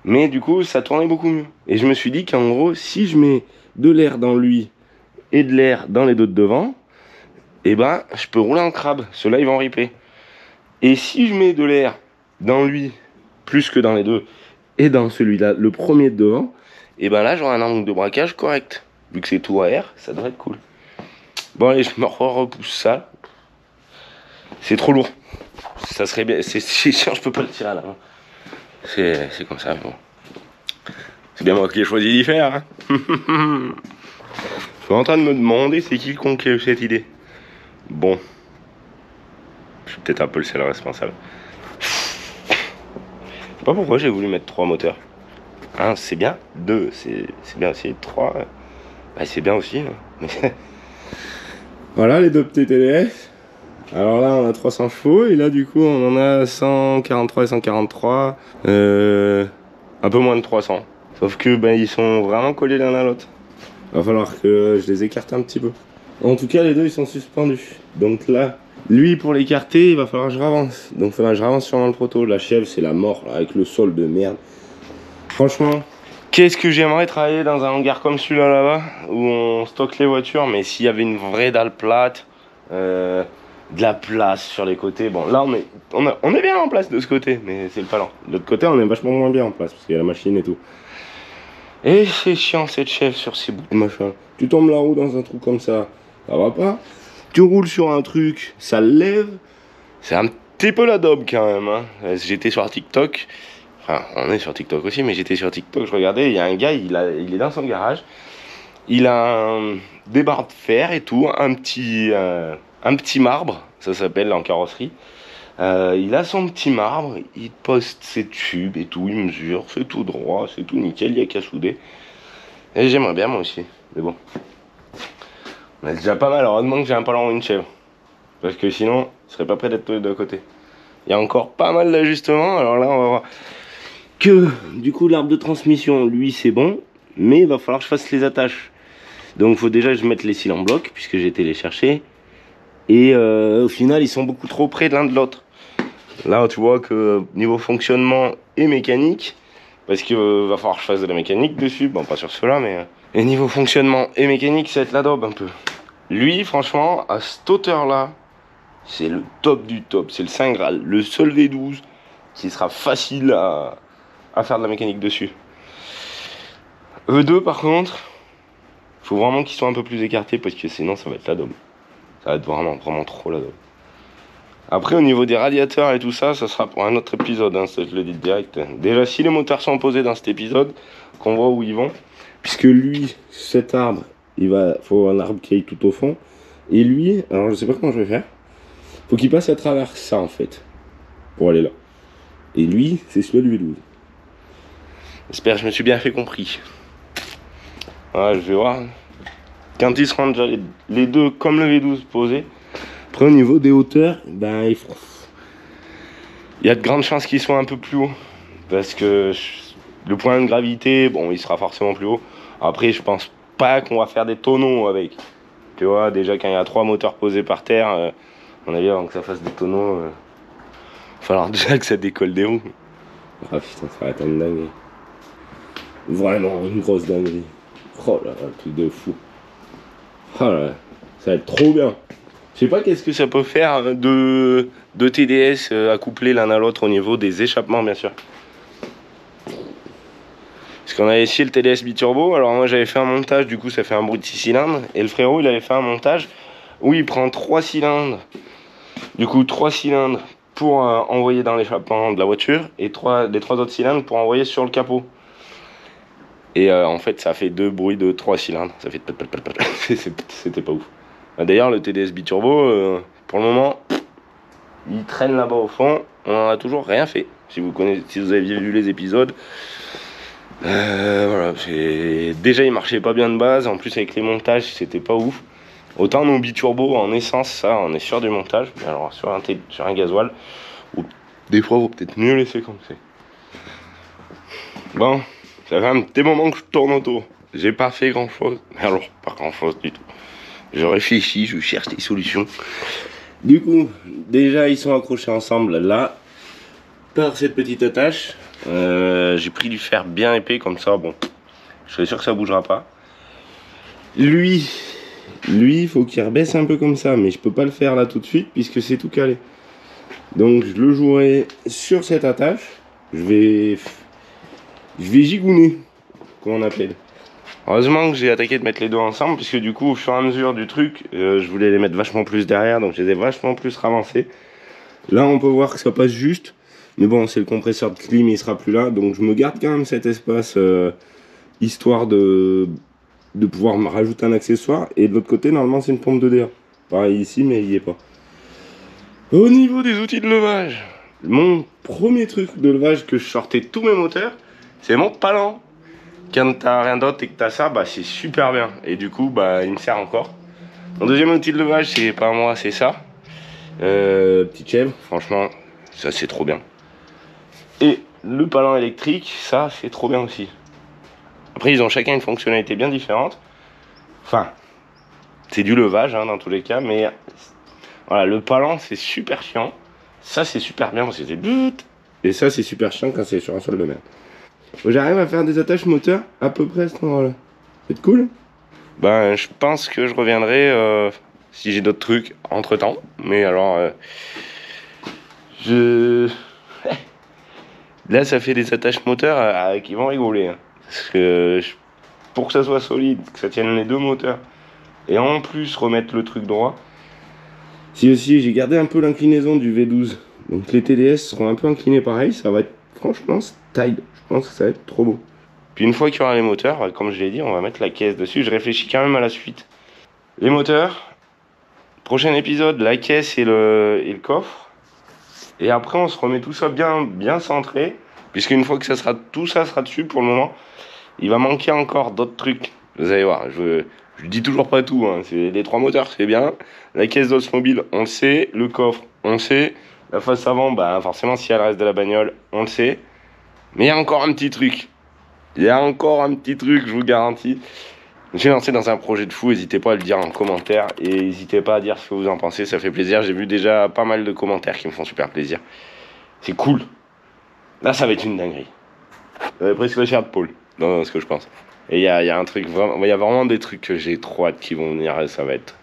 Mais du coup, ça tournait beaucoup mieux. Et je me suis dit qu'en gros, si je mets de l'air dans lui et de l'air dans les deux de devant, eh ben, je peux rouler en crabe. Ceux-là, ils vont riper. Et si je mets de l'air dans lui, plus que dans les deux, et dans celui-là, le premier de devant, et ben là j'aurai un angle de braquage correct. Vu que c'est tout à air, ça devrait être cool. Bon allez, je me repousse ça. C'est trop lourd. Ça serait bien, c'est chiant, je peux pas le tirer à la main. C'est comme ça, bon. C'est bien moi qui ai choisi d'y faire. Hein. Je suis en train de me demander c'est qui le con qui a eu cette idée. Bon. Je suis peut-être un peu le seul responsable. Je sais pas pourquoi j'ai voulu mettre 3 moteurs. 1 c'est bien, 2 c'est bien aussi, 3 bah, c'est bien aussi. Hein. Voilà les deux petits TDS. Alors là on a 300 chevaux et là du coup on en a 143 et 143. Un peu moins de 300. Sauf que ben, ils sont vraiment collés l'un à l'autre. Va falloir que je les écarte un petit peu. En tout cas les deux ils sont suspendus. Donc là, lui pour l'écarter il va falloir que je ravance. Donc il faudra que je ravance sur le proto. La chèvre c'est la mort là, avec le sol de merde. Franchement, Qu'est-ce que j'aimerais travailler dans un hangar comme celui-là là-bas, où on stocke les voitures, mais s'il y avait une vraie dalle plate, de la place sur les côtés. Bon, là on est bien en place de ce côté, mais c'est le talent. De l'autre côté, on est vachement moins bien en place, parce qu'il y a la machine et tout. Et c'est chiant cette chèvre sur ces bouts de machin. Tu tombes la roue dans un trou comme ça va pas. Tu roules sur un truc, ça le lève. C'est un petit peu la daube quand même. Hein. J'étais sur TikTok. Enfin, on est sur TikTok aussi, mais j'étais sur TikTok, je regardais, il y a un gars, il est dans son garage. Il a des barres de fer et tout, un petit marbre, ça s'appelle en carrosserie. Il a son petit marbre, il poste ses tubes et tout, il mesure, c'est tout droit, c'est tout nickel, il n'y a qu'à souder. Et j'aimerais bien moi aussi, mais bon. On est déjà pas mal, heureusement que j'ai un palon ou une chèvre. Parce que sinon, je serais pas prêt d'être tous les deux à côté. Il y a encore pas mal d'ajustements, alors là on va voir. Que du coup l'arbre de transmission, lui c'est bon, mais il va falloir que je fasse les attaches. Donc il faut déjà que je mette les cils en bloc, puisque j'ai été les chercher. Et au final ils sont beaucoup trop près de l'un de l'autre. Là tu vois que niveau fonctionnement et mécanique, parce qu'il va falloir que je fasse de la mécanique dessus, bon pas sur cela mais... Et niveau fonctionnement et mécanique ça va être la daube un peu. Lui franchement à cette hauteur là, c'est le top du top, c'est le Saint Graal, le seul V12 qui sera facile à faire de la mécanique dessus. E2 par contre, faut vraiment qu'ils soient un peu plus écartés parce que sinon ça va être la daube. Ça va être vraiment trop la daube. Après au niveau des radiateurs et tout ça, ça sera pour un autre épisode, hein, ça je le dis direct. Déjà si les moteurs sont posés dans cet épisode, qu'on voit où ils vont. Puisque lui, cet arbre, faut un arbre qui aille tout au fond. Et lui, alors je sais pas comment je vais faire. Faut qu'il passe à travers ça en fait. Pour aller là. Et lui, c'est celui du V12. J'espère que je me suis bien fait compris. Voilà, je vais voir. Quand ils seront déjà les deux comme le V12 posés. Après au niveau des hauteurs, ben il y a de grandes chances qu'ils soient un peu plus haut. Parce que le point de gravité, bon il sera forcément plus haut. Après je pense pas qu'on va faire des tonneaux avec. Tu vois, déjà quand il y a 3 moteurs posés par terre, on a vu avant que ça fasse des tonneaux. Il va falloir déjà que ça décolle des roues. Ah putain, ça va être une dinguerie. Vraiment une grosse dinguerie. Oh là là, truc de fou. Oh là là, ça va être trop bien. Je sais pas qu'est-ce que ça peut faire de TDS accouplés l'un à l'autre au niveau des échappements bien sûr. Parce qu'on avait essayé le TDS biturbo, alors moi j'avais fait un montage, du coup ça fait un bruit de 6 cylindres. Et le frérot il avait fait un montage où il prend 3 cylindres. Du coup 3 cylindres pour envoyer dans l'échappement de la voiture et les 3 autres cylindres pour envoyer sur le capot. Et en fait ça fait 2 bruits de 3 cylindres, ça fait c'était pas ouf. D'ailleurs le TDS biturbo pour le moment il traîne là-bas au fond, on n'en a toujours rien fait. Si vous aviez vu les épisodes, voilà, déjà il marchait pas bien de base, en plus avec les montages c'était pas ouf. Autant nos biturbo en essence, ça on est sur du montage, mais alors sur un gasoil, ou des fois faut peut-être mieux laisser comme c'est. Bon, ça fait un petit moment que je tourne autour, j'ai pas fait grand chose, alors pas grand chose du tout. Je réfléchis, je cherche des solutions. Du coup, déjà ils sont accrochés ensemble là, par cette petite attache. J'ai pris du fer bien épais comme ça, bon, je serais sûr que ça bougera pas. Lui, il faut qu'il rebaisse un peu comme ça, mais je peux pas le faire là tout de suite puisque c'est tout calé. Donc je le jouerai sur cette attache. Je vais gigouner, comme on appelle. Heureusement que j'ai attaqué de mettre les deux ensemble, puisque du coup au fur et à mesure du truc, je voulais les mettre vachement plus derrière, donc je les ai vachement plus ramassés. Là on peut voir que ça passe juste. Mais bon, c'est le compresseur de clim, il sera plus là. Donc je me garde quand même cet espace, histoire de pouvoir me rajouter un accessoire. Et de l'autre côté, normalement, c'est une pompe de DA. Pareil ici, mais il n'y est pas. Au niveau des outils de levage, mon premier truc de levage que je sortais tous mes moteurs, c'est mon palan. Quand t'as rien d'autre et que t'as ça, bah c'est super bien. Et du coup, bah il me sert encore. Mon deuxième outil de levage, c'est pas moi, c'est ça. Petite chèvre, franchement, ça c'est trop bien. Et le palan électrique, ça c'est trop bien aussi. Après ils ont chacun une fonctionnalité bien différente. Enfin, c'est du levage hein, dans tous les cas, mais voilà, le palan c'est super chiant. Ça c'est super bien parce que c'est... Et ça c'est super chiant quand c'est sur un sol de mer. J'arrive à faire des attaches moteurs à peu près à cet endroit-là. C'est cool. Ben, je pense que je reviendrai si j'ai d'autres trucs entre temps. Mais alors, là, ça fait des attaches moteurs qui vont rigoler. Hein. Parce que pour que ça soit solide, que ça tienne les deux moteurs, et en plus remettre le truc droit. Si aussi, j'ai gardé un peu l'inclinaison du V12. Donc les TDS seront un peu inclinés pareil. Ça va être franchement style. Je pense que ça va être trop beau. Puis une fois qu'il y aura les moteurs, comme je l'ai dit, on va mettre la caisse dessus. Je réfléchis quand même à la suite. Les moteurs. Prochain épisode, la caisse et le coffre. Et après, on se remet tout ça bien centré. Puisqu'une fois que tout ça sera dessus pour le moment, il va manquer encore d'autres trucs. Vous allez voir, je dis toujours pas tout. Hein. Les 3 moteurs, c'est bien. La caisse d'Oldsmobile, on le sait. Le coffre, on le sait. La face avant, bah forcément, s'il y a le reste de la bagnole, on le sait. Mais il y a encore un petit truc. Je vous garantis. J'ai lancé dans un projet de fou. N'hésitez pas à le dire en commentaire. Et n'hésitez pas à dire ce que vous en pensez. Ça fait plaisir. J'ai vu déjà pas mal de commentaires qui me font super plaisir. C'est cool. Là, ça va être une dinguerie. Ça va être presque le cher de Paul, dans ce que je pense. Et il y a un truc vraiment. Il y a vraiment des trucs que j'ai trop hâte qui vont venir. Ça va être.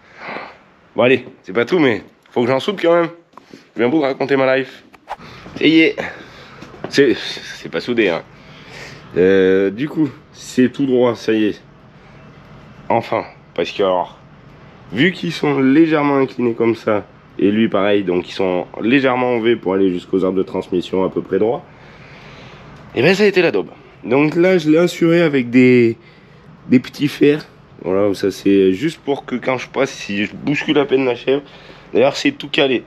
Bon, allez. C'est pas tout, mais faut que j'en soupe quand même. Je viens de raconter ma life. Ça y est. C'est pas soudé, hein. Du coup, c'est tout droit, ça y est. Enfin, parce que alors, vu qu'ils sont légèrement inclinés comme ça, et lui pareil, donc ils sont légèrement en V pour aller jusqu'aux arbres de transmission à peu près droit, et ben ça a été la daube. Donc là, je l'ai assuré avec des petits fers. Voilà, ça c'est juste pour que quand je passe, si je bouscule à peine la chèvre, d'ailleurs c'est tout calé.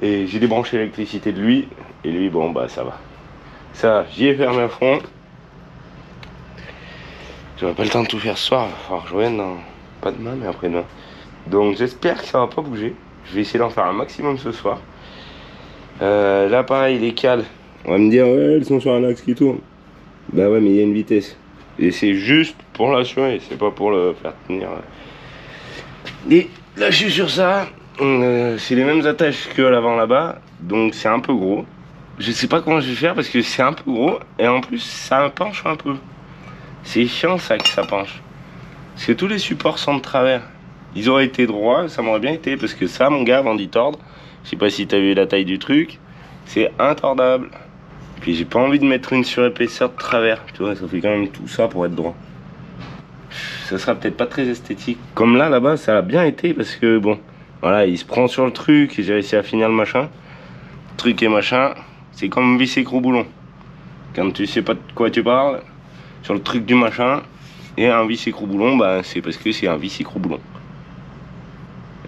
Et j'ai débranché l'électricité de lui, et lui, bon bah ça va. Ça, j'y ai fermé à fond. J'aurai pas le temps de tout faire ce soir. Alors je reviens dans pas demain, mais après-demain. Donc j'espère que ça va pas bouger. Je vais essayer d'en faire un maximum ce soir. Là pareil, les cales. On va me dire, ouais, elles sont sur un axe qui tourne. Bah ouais, mais il y a une vitesse. Et c'est juste pour l'assurer, c'est pas pour le faire tenir. Et là je suis sur ça. C'est les mêmes attaches que à l'avant là-bas. Donc c'est un peu gros. Je sais pas comment je vais faire parce que c'est un peu gros. Et en plus ça penche un peu. C'est chiant ça que ça penche. Parce que tous les supports sont de travers. Ils auraient été droits, ça m'aurait bien été. Parce que ça, mon gars, avant d'y tordre, je sais pas si t'as vu la taille du truc, c'est intordable. Et puis j'ai pas envie de mettre une surépaisseur de travers. Tu vois, ça fait quand même tout ça pour être droit. Ça sera peut-être pas très esthétique. Comme là-bas, ça a bien été parce que bon, voilà, il se prend sur le truc et j'ai réussi à finir le machin. Truc et machin, c'est comme vis et boulon. Quand tu sais pas de quoi tu parles, sur le truc du machin, et un vis et boulon, bah c'est parce que c'est un vis et boulon.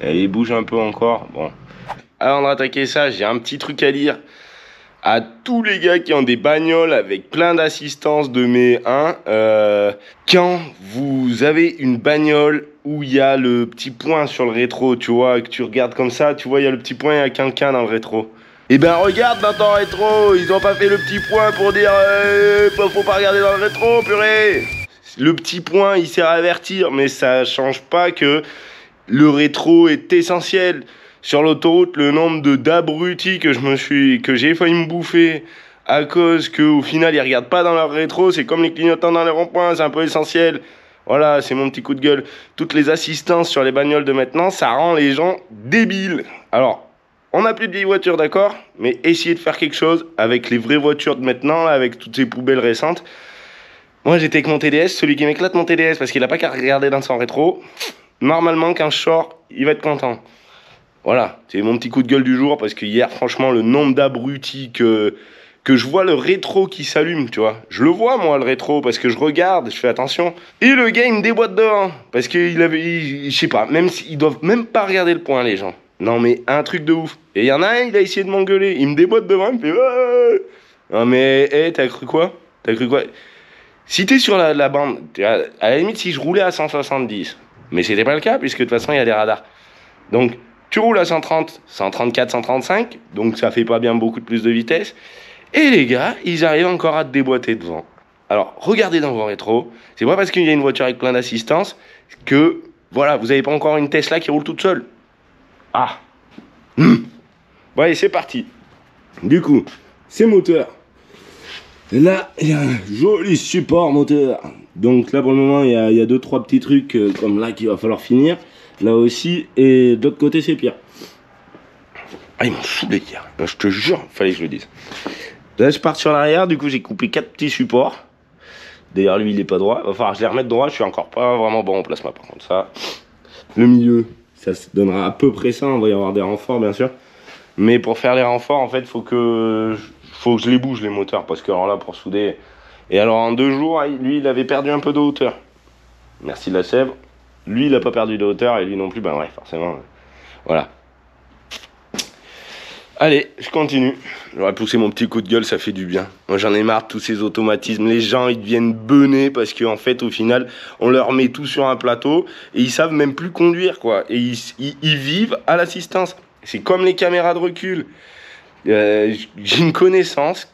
Et il bouge un peu encore, bon. Avant de rattaquer ça, j'ai un petit truc à dire à tous les gars qui ont des bagnoles avec plein d'assistance de mes 1. Quand vous avez une bagnole où il y a le petit point sur le rétro, tu vois, que tu regardes comme ça, tu vois, il y a le petit point, il y a quelqu'un dans le rétro. Eh ben regarde dans ton rétro, ils ont pas fait le petit point pour dire faut pas regarder dans le rétro, purée. Le petit point, il sert à avertir, mais ça change pas que le rétro est essentiel. Sur l'autoroute, le nombre d'abrutis que j'ai failli me bouffer à cause qu'au final ils regardent pas dans leur rétro, c'est comme les clignotants dans les ronds-points, c'est un peu essentiel. Voilà, c'est mon petit coup de gueule. Toutes les assistances sur les bagnoles de maintenant, ça rend les gens débiles. Alors, on n'a plus de vieilles voitures, d'accord, mais essayez de faire quelque chose avec les vraies voitures de maintenant, là, avec toutes ces poubelles récentes. Moi, j'étais avec mon TDS, celui qui m'éclate mon TDS, parce qu'il n'a pas qu'à regarder dans son rétro. Normalement, quand je sors, il va être content. Voilà, c'est mon petit coup de gueule du jour, parce que hier, franchement, le nombre d'abrutis que je vois le rétro qui s'allume, tu vois. Je le vois, moi, le rétro, parce que je regarde, je fais attention. Et le gars, il me déboîte devant, parce qu'il avait, je sais pas, même ils doivent même pas regarder le point, les gens. Non, mais un truc de ouf. Et il y en a un, il a essayé de m'engueuler. Il me déboîte devant, il me fait ouais. Non, mais, hé, t'as cru quoi? Si t'es sur la bande, à la limite, si je roulais à 170, mais c'était pas le cas, puisque de toute façon, il y a des radars. Donc, tu roules à 130, 134, 135, donc ça fait pas bien beaucoup de plus de vitesse. Et les gars, ils arrivent encore à te déboîter devant. Alors, regardez dans vos rétros. C'est pas parce qu'il y a une voiture avec plein d'assistance que, voilà, vous avez pas encore une Tesla qui roule toute seule. Ah. Bon, allez, c'est parti. Du coup, ces moteurs, Et là, il y a un joli support moteur. Donc là, pour le moment, il y a 2-3 petits trucs comme là qu'il va falloir finir. Là aussi, et de l'autre côté, c'est pire. Ah, ils m'ont saoulé hier. Je te jure, fallait que je le dise. Là, je pars sur l'arrière. Du coup, j'ai coupé 4 petits supports. D'ailleurs, lui, il est pas droit. Il va falloir que je les remette droit. Je suis encore pas vraiment bon en plasma, par contre. Ça, le milieu, ça se donnera à peu près ça. On va y avoir des renforts, bien sûr. Mais pour faire les renforts, en fait, faut que je les bouge, les moteurs. Parce que, alors là, pour souder. Et alors, en 2 jours, lui, il avait perdu un peu de hauteur. Merci de la sèvre. Lui, il a pas perdu de hauteur. Et lui non plus, ben ouais, forcément. Voilà. Allez, je continue. J'aurais poussé mon petit coup de gueule, ça fait du bien. Moi, j'en ai marre de tous ces automatismes. Les gens, ils deviennent benés parce qu'en fait, au final, on leur met tout sur un plateau et ils savent même plus conduire, quoi. Et ils vivent à l'assistance. C'est comme les caméras de recul. J'ai une connaissance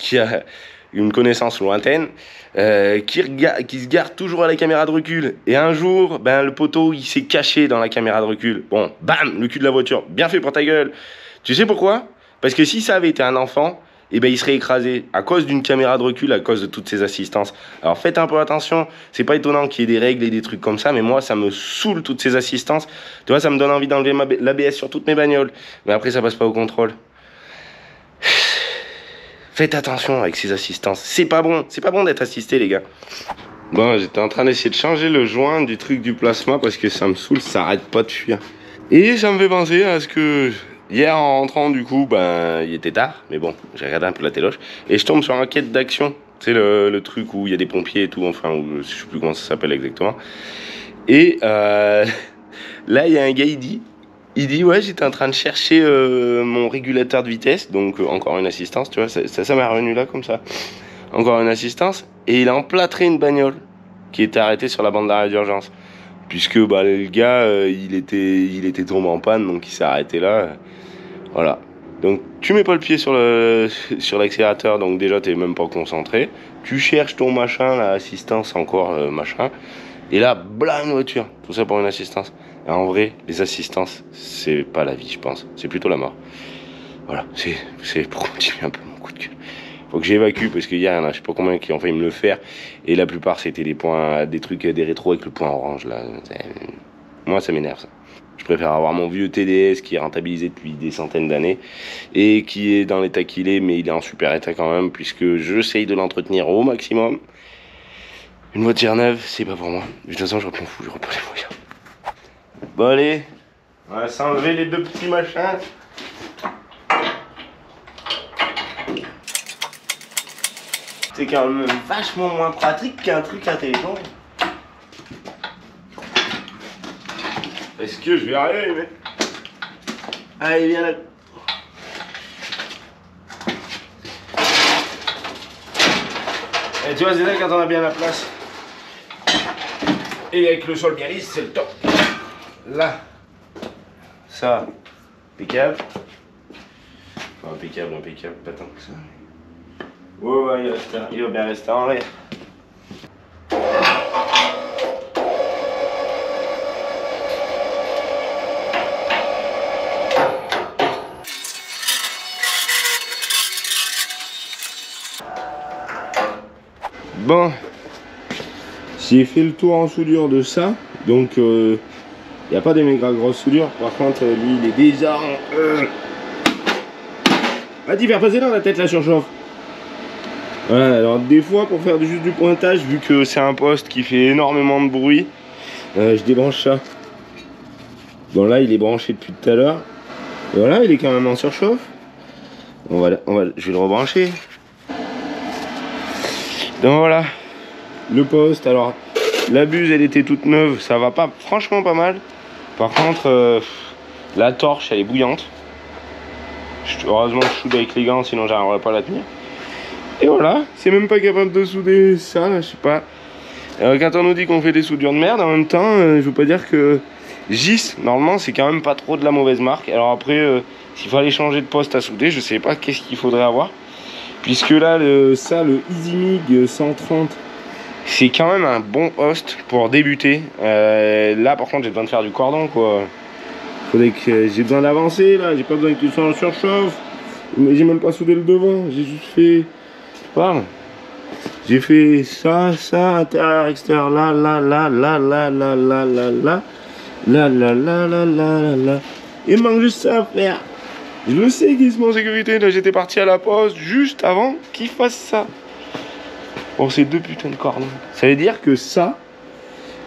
une connaissance lointaine, qui se garde toujours à la caméra de recul. Et un jour, ben, le poteau, il s'est caché dans la caméra de recul. Bon, bam, le cul de la voiture. Bien fait pour ta gueule. Tu sais pourquoi ? Parce que si ça avait été un enfant, eh ben, il serait écrasé à cause d'une caméra de recul, à cause de toutes ces assistances. Alors faites un peu attention, c'est pas étonnant qu'il y ait des règles et des trucs comme ça, mais moi ça me saoule toutes ces assistances. Tu vois, ça me donne envie d'enlever l'ABS sur toutes mes bagnoles. Mais après ça passe pas au contrôle. Faites attention avec ces assistances, c'est pas bon d'être assisté les gars. Bon, j'étais en train d'essayer de changer le joint du truc du plasma parce que ça me saoule, ça arrête pas de fuir. Et ça me fait penser à ce que... Hier en rentrant du coup, ben il était tard, mais bon, j'ai regardé un peu la téloche et je tombe sur un quête d'action, tu sais le truc où il y a des pompiers et tout, enfin je sais plus comment ça s'appelle exactement. Et là il y a un gars, il dit ouais, j'étais en train de chercher mon régulateur de vitesse, donc encore une assistance, tu vois, ça m'est revenu là comme ça, encore une assistance, et il a emplâtré une bagnole qui était arrêtée sur la bande d'arrêt d'urgence, puisque bah le gars il était tombé en panne, donc il s'est arrêté là. Voilà, donc tu mets pas le pied sur l'accélérateur, donc déjà t'es même pas concentré. Tu cherches ton machin, l'assistance encore machin. Et là, blam, voiture. Tout ça pour une assistance. Et en vrai, les assistances, c'est pas la vie, je pense. C'est plutôt la mort. Voilà, c'est pour continuer un peu mon coup de gueule. Faut que j'évacue parce qu'il y en a je sais pas combien qui ont failli me le faire. Et la plupart c'était des trucs, des rétros avec le point orange là. Moi ça m'énerve ça. Je préfère avoir mon vieux TDS qui est rentabilisé depuis des centaines d'années et qui est dans l'état qu'il est, mais il est en super état quand même, puisque j'essaye de l'entretenir au maximum. Une voiture neuve, c'est pas pour moi. De toute façon, je m'en fous, je reprends les moyens. Bon, allez, on va s'enlever les 2 petits machins. C'est quand même vachement moins pratique qu'un truc intelligent. Est-ce que je vais arriver, mais... Allez, viens là. Et tu vois, c'est là quand on a bien la place. Et avec le sol bien lisse, c'est le top. Là. Ça. Impeccable. Enfin, impeccable, pas tant que ça. Ouais, il va bien rester en l'air. Bon, j'ai fait le tour en soudure de ça, donc il n'y a pas des méga grosses soudures. Par contre, lui, il est déjà en... Va-t-y faire passer dans la tête la surchauffe. Voilà, alors des fois, pour faire juste du pointage, vu que c'est un poste qui fait énormément de bruit, je débranche ça. Bon, là, il est branché depuis tout à l'heure. Voilà, il est quand même en surchauffe. Je vais le rebrancher. Donc voilà, le poste. Alors la buse elle était toute neuve, ça va pas, franchement pas mal. Par contre la torche elle est bouillante. Heureusement je soude avec les gants, sinon j'arriverais pas à la tenir. Et voilà, c'est même pas capable de souder ça là, je sais pas. Quand on nous dit qu'on fait des soudures de merde, en même temps je veux pas dire que GIS normalement c'est quand même pas trop de la mauvaise marque. Alors après s'il fallait changer de poste à souder, je sais pas qu'est-ce qu'il faudrait avoir. Puisque là, le EasyMig 130, c'est quand même un bon host pour débuter. Là, par contre, j'ai besoin de faire du cordon, quoi. Faudrait que j'ai besoin d'avancer, là. J'ai pas besoin que tu sois en surchauffe. Mais j'ai même pas soudé le devant. J'ai juste fait... Je sais pas. J'ai fait ça, ça, intérieur, extérieur, là, là, là, là, là, là, là, là, là, là, là, là, là, là, là, là. Il manque juste ça à faire. Je le sais qu'ils sont en sécurité. Là, j'étais parti à la poste juste avant qu'ils fassent ça. Oh, ces deux putains de cornes. Ça veut dire que ça,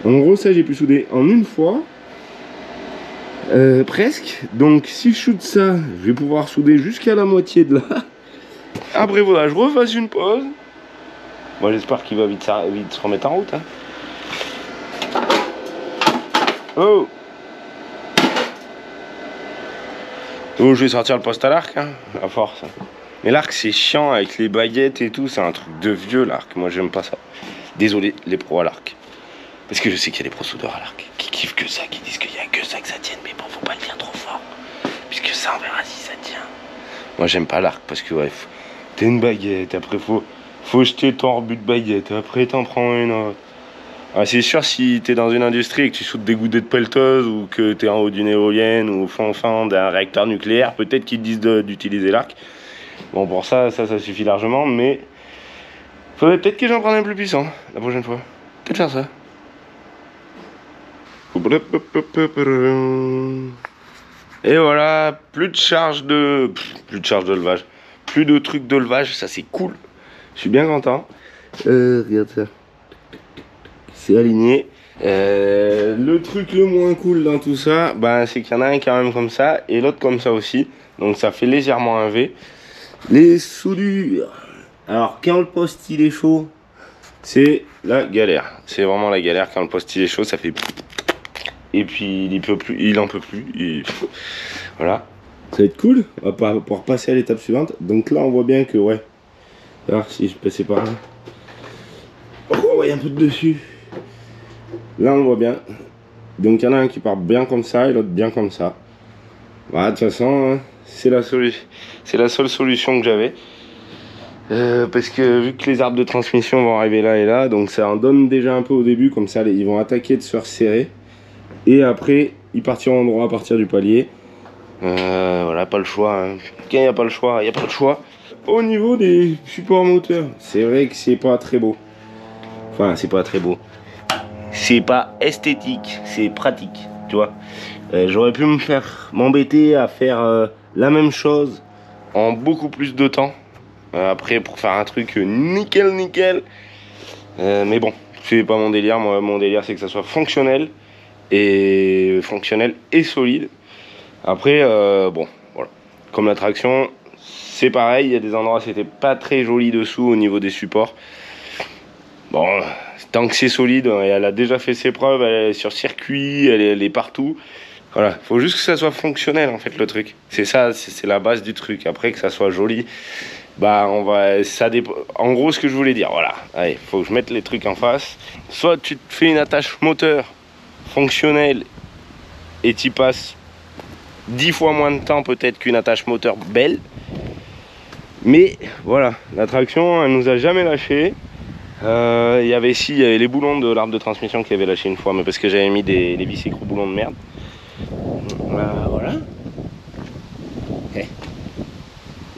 en gros, ça, j'ai pu souder en une fois. Presque. Donc, si je soude ça, je vais pouvoir souder jusqu'à la moitié de là. Après, voilà, je refasse une pause. Moi, j'espère qu'il va vite se remettre en route. Hein. Oh! Oh, je vais sortir le poste à l'arc, hein, à force. Mais l'arc, c'est chiant avec les baguettes et tout. C'est un truc de vieux, l'arc. Moi, j'aime pas ça. Désolé, les pros à l'arc. Parce que je sais qu'il y a des pros soudeurs à l'arc qui kiffent que ça, qui disent qu'il y a que ça que ça tienne. Mais bon, faut pas le dire trop fort. Puisque ça, on verra si ça tient. Moi, j'aime pas l'arc parce que, ouais, t'as une baguette. Après, faut jeter ton rebut de baguette. Après, t'en prends une autre. Ah, c'est sûr, si t'es dans une industrie et que tu soudes des goudets de pelleteuse ou que t'es en haut d'une éolienne ou au fond d'un réacteur nucléaire, peut-être qu'ils te disent d'utiliser l'arc. Bon, pour ça suffit largement, mais faudrait peut-être que j'en prenne un plus puissant la prochaine fois. Peut-être faire ça. Et voilà, plus de charge de levage. Plus de trucs de levage, ça c'est cool. Je suis bien content. Regarde ça. C'est aligné. Le truc le moins cool dans tout ça, ben, c'est qu'il y en a un quand même comme ça et l'autre comme ça aussi. Donc ça fait légèrement un V. Les soudures. Alors quand le poste il est chaud, c'est la galère. C'est vraiment la galère quand le poste il est chaud, ça fait... Et puis il peut plus, il en peut plus. Voilà. Ça va être cool. On va pouvoir passer à l'étape suivante. Donc là on voit bien que ouais. Alors si je passais par là. Oh, on voit un peu de dessus. Là on le voit bien. Donc il y en a un qui part bien comme ça et l'autre bien comme ça. Voilà, de toute façon, hein, c'est la seule solution que j'avais. Parce que vu que les arbres de transmission vont arriver là et là, donc ça en donne déjà un peu au début, comme ça ils vont attaquer de se resserrer. Et après, ils partiront en droit à partir du palier. Voilà, pas le choix. Hein. Quand il n'y a pas le choix, il n'y a pas de choix. Au niveau des supports moteurs, c'est vrai que c'est pas très beau. Enfin, c'est pas très beau. C'est pas esthétique, c'est pratique, tu vois. J'aurais pu m'embêter à faire la même chose en beaucoup plus de temps. Après, pour faire un truc nickel. Mais bon, c'est pas mon délire. Moi, mon délire, c'est que ça soit fonctionnel et solide. Après, bon, voilà. Comme la traction, c'est pareil. Il y a des endroits où c'était pas très joli dessous au niveau des supports. Bon, tant que c'est solide, elle a déjà fait ses preuves, elle est sur circuit, elle est partout. Voilà, faut juste que ça soit fonctionnel en fait le truc. C'est ça, c'est la base du truc. Après que ça soit joli, bah ça dépend. En gros, ce que je voulais dire, voilà. Allez, faut que je mette les trucs en face. Soit tu te fais une attache moteur fonctionnelle et tu passes 10 fois moins de temps peut-être qu'une attache moteur belle. Mais voilà, la traction, elle nous a jamais lâché. Il y avait les boulons de l'arbre de transmission qui avaient lâché une fois, mais parce que j'avais mis des vis écrous boulons de merde. Voilà.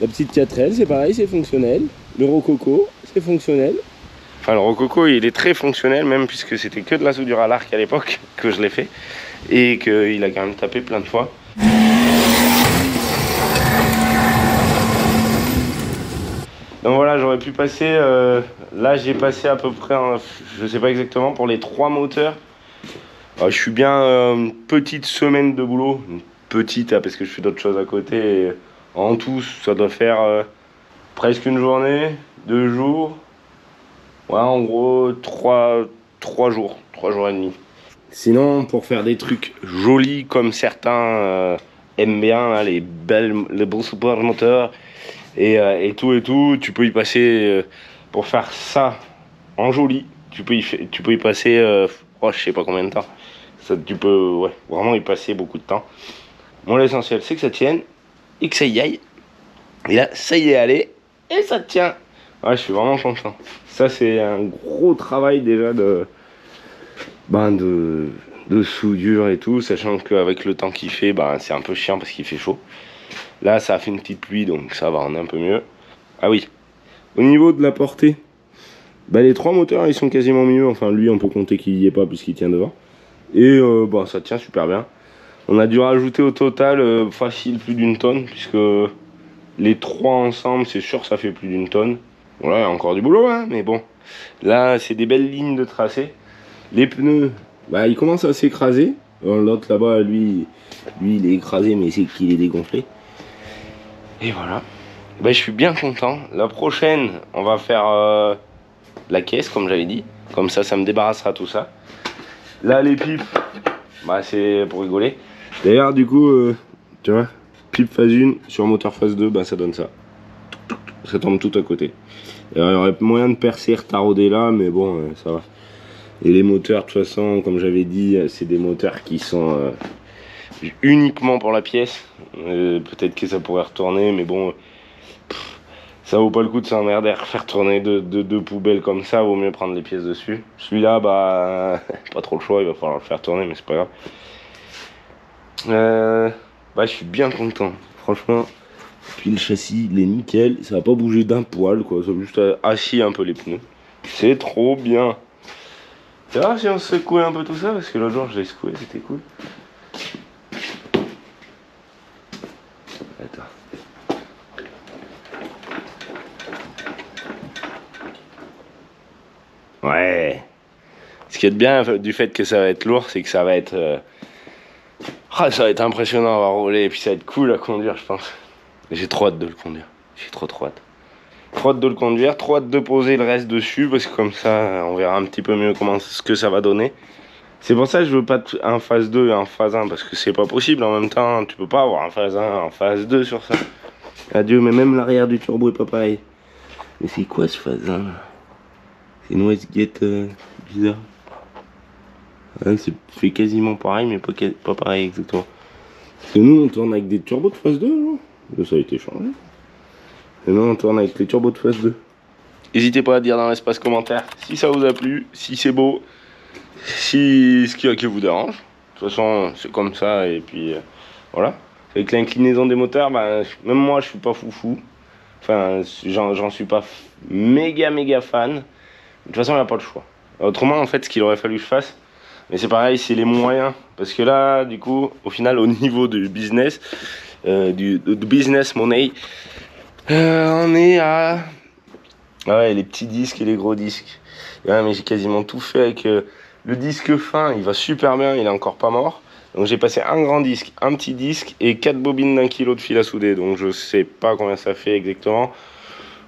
La petite 4L, c'est pareil, c'est fonctionnel. Le rococo, c'est fonctionnel. Enfin, le rococo, il est très fonctionnel, même puisque c'était que de la soudure à l'arc à l'époque que je l'ai fait. Et qu'il a quand même tapé plein de fois. Donc voilà, j'aurais pu passer, là j'ai passé à peu près, je sais pas exactement, pour les 3 moteurs. Je suis bien une petite semaine de boulot, une petite parce que je fais d'autres choses à côté. Et en tout, ça doit faire presque une journée, 2 jours. Ouais, en gros, 3 jours, 3 jours et demi. Sinon, pour faire des trucs jolis comme certains aiment bien, là, les beaux supports moteurs, et tout, tu peux y passer pour faire ça en joli. Tu peux y passer, je sais pas combien de temps. Ça, tu peux vraiment y passer beaucoup de temps. Bon, l'essentiel, c'est que ça tienne et que ça y aille. Et là, ça y est allé et ça tient. Ouais, je suis vraiment content. Ça, c'est un gros travail déjà de soudure et tout, sachant qu'avec le temps qu'il fait, c'est un peu chiant parce qu'il fait chaud. Là, ça a fait une petite pluie, donc ça va, on est un peu mieux. Ah oui, au niveau de la portée, Bah, les 3 moteurs ils sont quasiment mieux, enfin lui on peut compter qu'il y est pas puisqu'il tient devant. Et bah, ça tient super bien. On a dû rajouter au total facile plus d'une tonne, puisque les 3 ensemble c'est sûr ça fait plus d'une tonne. Voilà, il y a encore du boulot hein, mais bon. Là c'est des belles lignes de tracé. Les pneus, bah ils commencent à s'écraser. L'autre là-bas lui il est écrasé mais c'est qu'il est dégonflé. Et voilà. Bah, je suis bien content. La prochaine, on va faire la caisse, comme j'avais dit. Comme ça me débarrassera tout ça. Là, les pipes, bah, c'est pour rigoler. D'ailleurs, du coup, tu vois, pipe phase 1 sur moteur phase 2, bah, ça donne ça. Ça tombe tout à côté. Il y aurait moyen de percer, retarder là, mais bon, ça va. Et les moteurs, de toute façon, comme j'avais dit, c'est des moteurs qui sont uniquement pour la pièce. Peut-être que ça pourrait retourner, mais bon... Ça vaut pas le coup de s'emmerder à faire tourner deux poubelles comme ça, vaut mieux prendre les pièces dessus. Celui-là, bah, pas trop le choix, il va falloir le faire tourner, mais c'est pas grave. Bah, je suis bien content, franchement. Puis le châssis, il est nickel, ça va pas bouger d'un poil, quoi. Ça va juste assis un peu les pneus. C'est trop bien. Tu vois si on secouait un peu tout ça, parce que l'autre jour je l'ai secoué, c'était cool. Attends. Ouais. Ce qui est bien du fait que ça va être lourd, c'est que ça va être... ça va être impressionnant à rouler et puis ça va être cool à conduire, je pense. J'ai trop hâte de le conduire. J'ai trop hâte. Trop hâte de le conduire, trop hâte de poser le reste dessus, parce que comme ça, on verra un petit peu mieux ce que ça va donner. C'est pour ça que je veux pas un phase 2 et un phase 1, parce que c'est pas possible en même temps. Tu peux pas avoir un phase 1 et un phase 2 sur ça. Adieu, mais même l'arrière du turbo est pas pareil. Mais c'est quoi ce phase 1 là? C'est une Westgate bizarre. Ouais, c'est fait quasiment pareil, mais pas pareil exactement. Parce que nous, on tourne avec des turbos de phase 2, non? Ça a été changé. Et non, on tourne avec les turbos de phase 2. N'hésitez pas à dire dans l'espace commentaire si ça vous a plu, si c'est beau, si ce qu'il y a qui vous dérange. De toute façon, c'est comme ça, et puis voilà. Avec l'inclinaison des moteurs, bah, même moi, je suis pas foufou. Enfin, j'en suis pas méga fan. De toute façon, il n'y a pas le choix. Autrement, en fait, ce qu'il aurait fallu que je fasse, mais c'est pareil, c'est les moyens. Parce que là, du coup, au final, au niveau du business, du business money, on est à... Ah ouais, les petits disques et les gros disques. Ouais, mais j'ai quasiment tout fait avec le disque fin, il va super bien, il est encore pas mort. Donc j'ai passé un grand disque, un petit disque et 4 bobines d'1 kilo de fil à souder. Donc je sais pas combien ça fait exactement.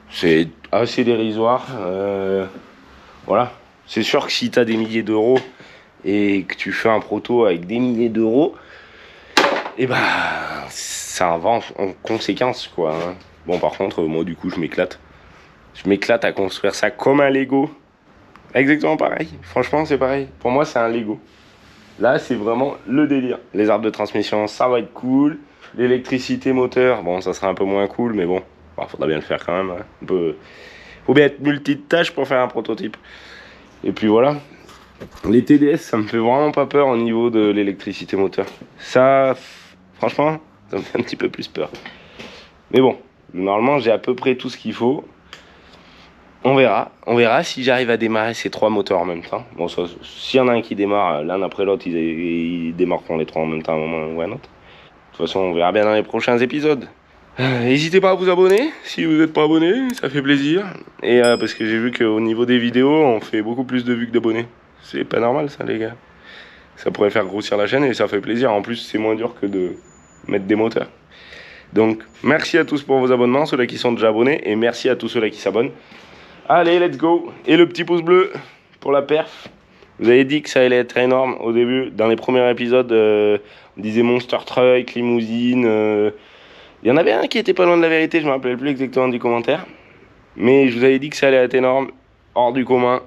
C'est assez dérisoire. Voilà. C'est sûr que si tu as des milliers d'euros et que tu fais un proto avec des milliers d'euros, et bah ça va en conséquence quoi. Hein. Bon par contre moi du coup je m'éclate. Je m'éclate à construire ça comme un Lego. Exactement pareil. Franchement c'est pareil. Pour moi c'est un Lego. Là c'est vraiment le délire. Les arbres de transmission ça va être cool. L'électricité moteur, bon ça sera un peu moins cool mais bon. Faudra bien le faire quand même. Hein. Faut bien être multitâche pour faire un prototype. Et puis voilà. Les TDS, ça me fait vraiment pas peur au niveau de l'électricité moteur. Ça, franchement, ça me fait un petit peu plus peur. Mais bon, normalement, j'ai à peu près tout ce qu'il faut. On verra. On verra si j'arrive à démarrer ces 3 moteurs en même temps. Bon, s'il y en a un qui démarre l'un après l'autre, ils démarreront les 3 en même temps à un moment ou à un autre. De toute façon, on verra bien dans les prochains épisodes. N'hésitez pas à vous abonner si vous n'êtes pas abonné, ça fait plaisir. Et parce que j'ai vu qu'au niveau des vidéos, on fait beaucoup plus de vues que d'abonnés. C'est pas normal ça les gars. Ça pourrait faire grossir la chaîne et ça fait plaisir. En plus c'est moins dur que de mettre des moteurs. Donc merci à tous pour vos abonnements, ceux-là qui sont déjà abonnés. Et merci à tous ceux-là qui s'abonnent. Allez let's go. Et le petit pouce bleu pour la perf. Vous avez dit que ça allait être énorme au début. Dans les premiers épisodes, on disait Monster Truck, limousine... Il y en avait un qui était pas loin de la vérité, je me rappelle plus exactement du commentaire. Mais je vous avais dit que ça allait être énorme, hors du commun.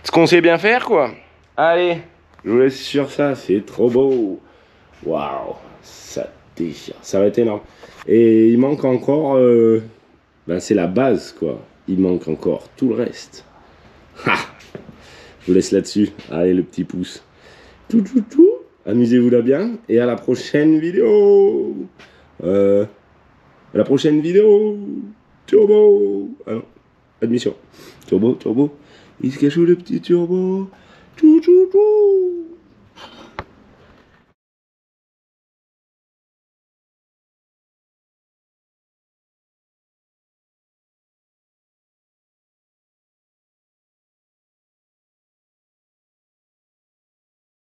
Ce qu'on sait bien faire, quoi. Allez, je vous laisse sur ça, c'est trop beau. Waouh, ça déchire, ça va être énorme. Et il manque encore, c'est la base, quoi. Il manque encore tout le reste. Ha, je vous laisse là-dessus. Allez, le petit pouce. Tout. Amusez-vous là bien. Et à la prochaine vidéo. À la prochaine vidéo. Turbo. Ah non. Admission. Turbo, turbo. Il se cache où le petit turbo? Tchou tchou tchou.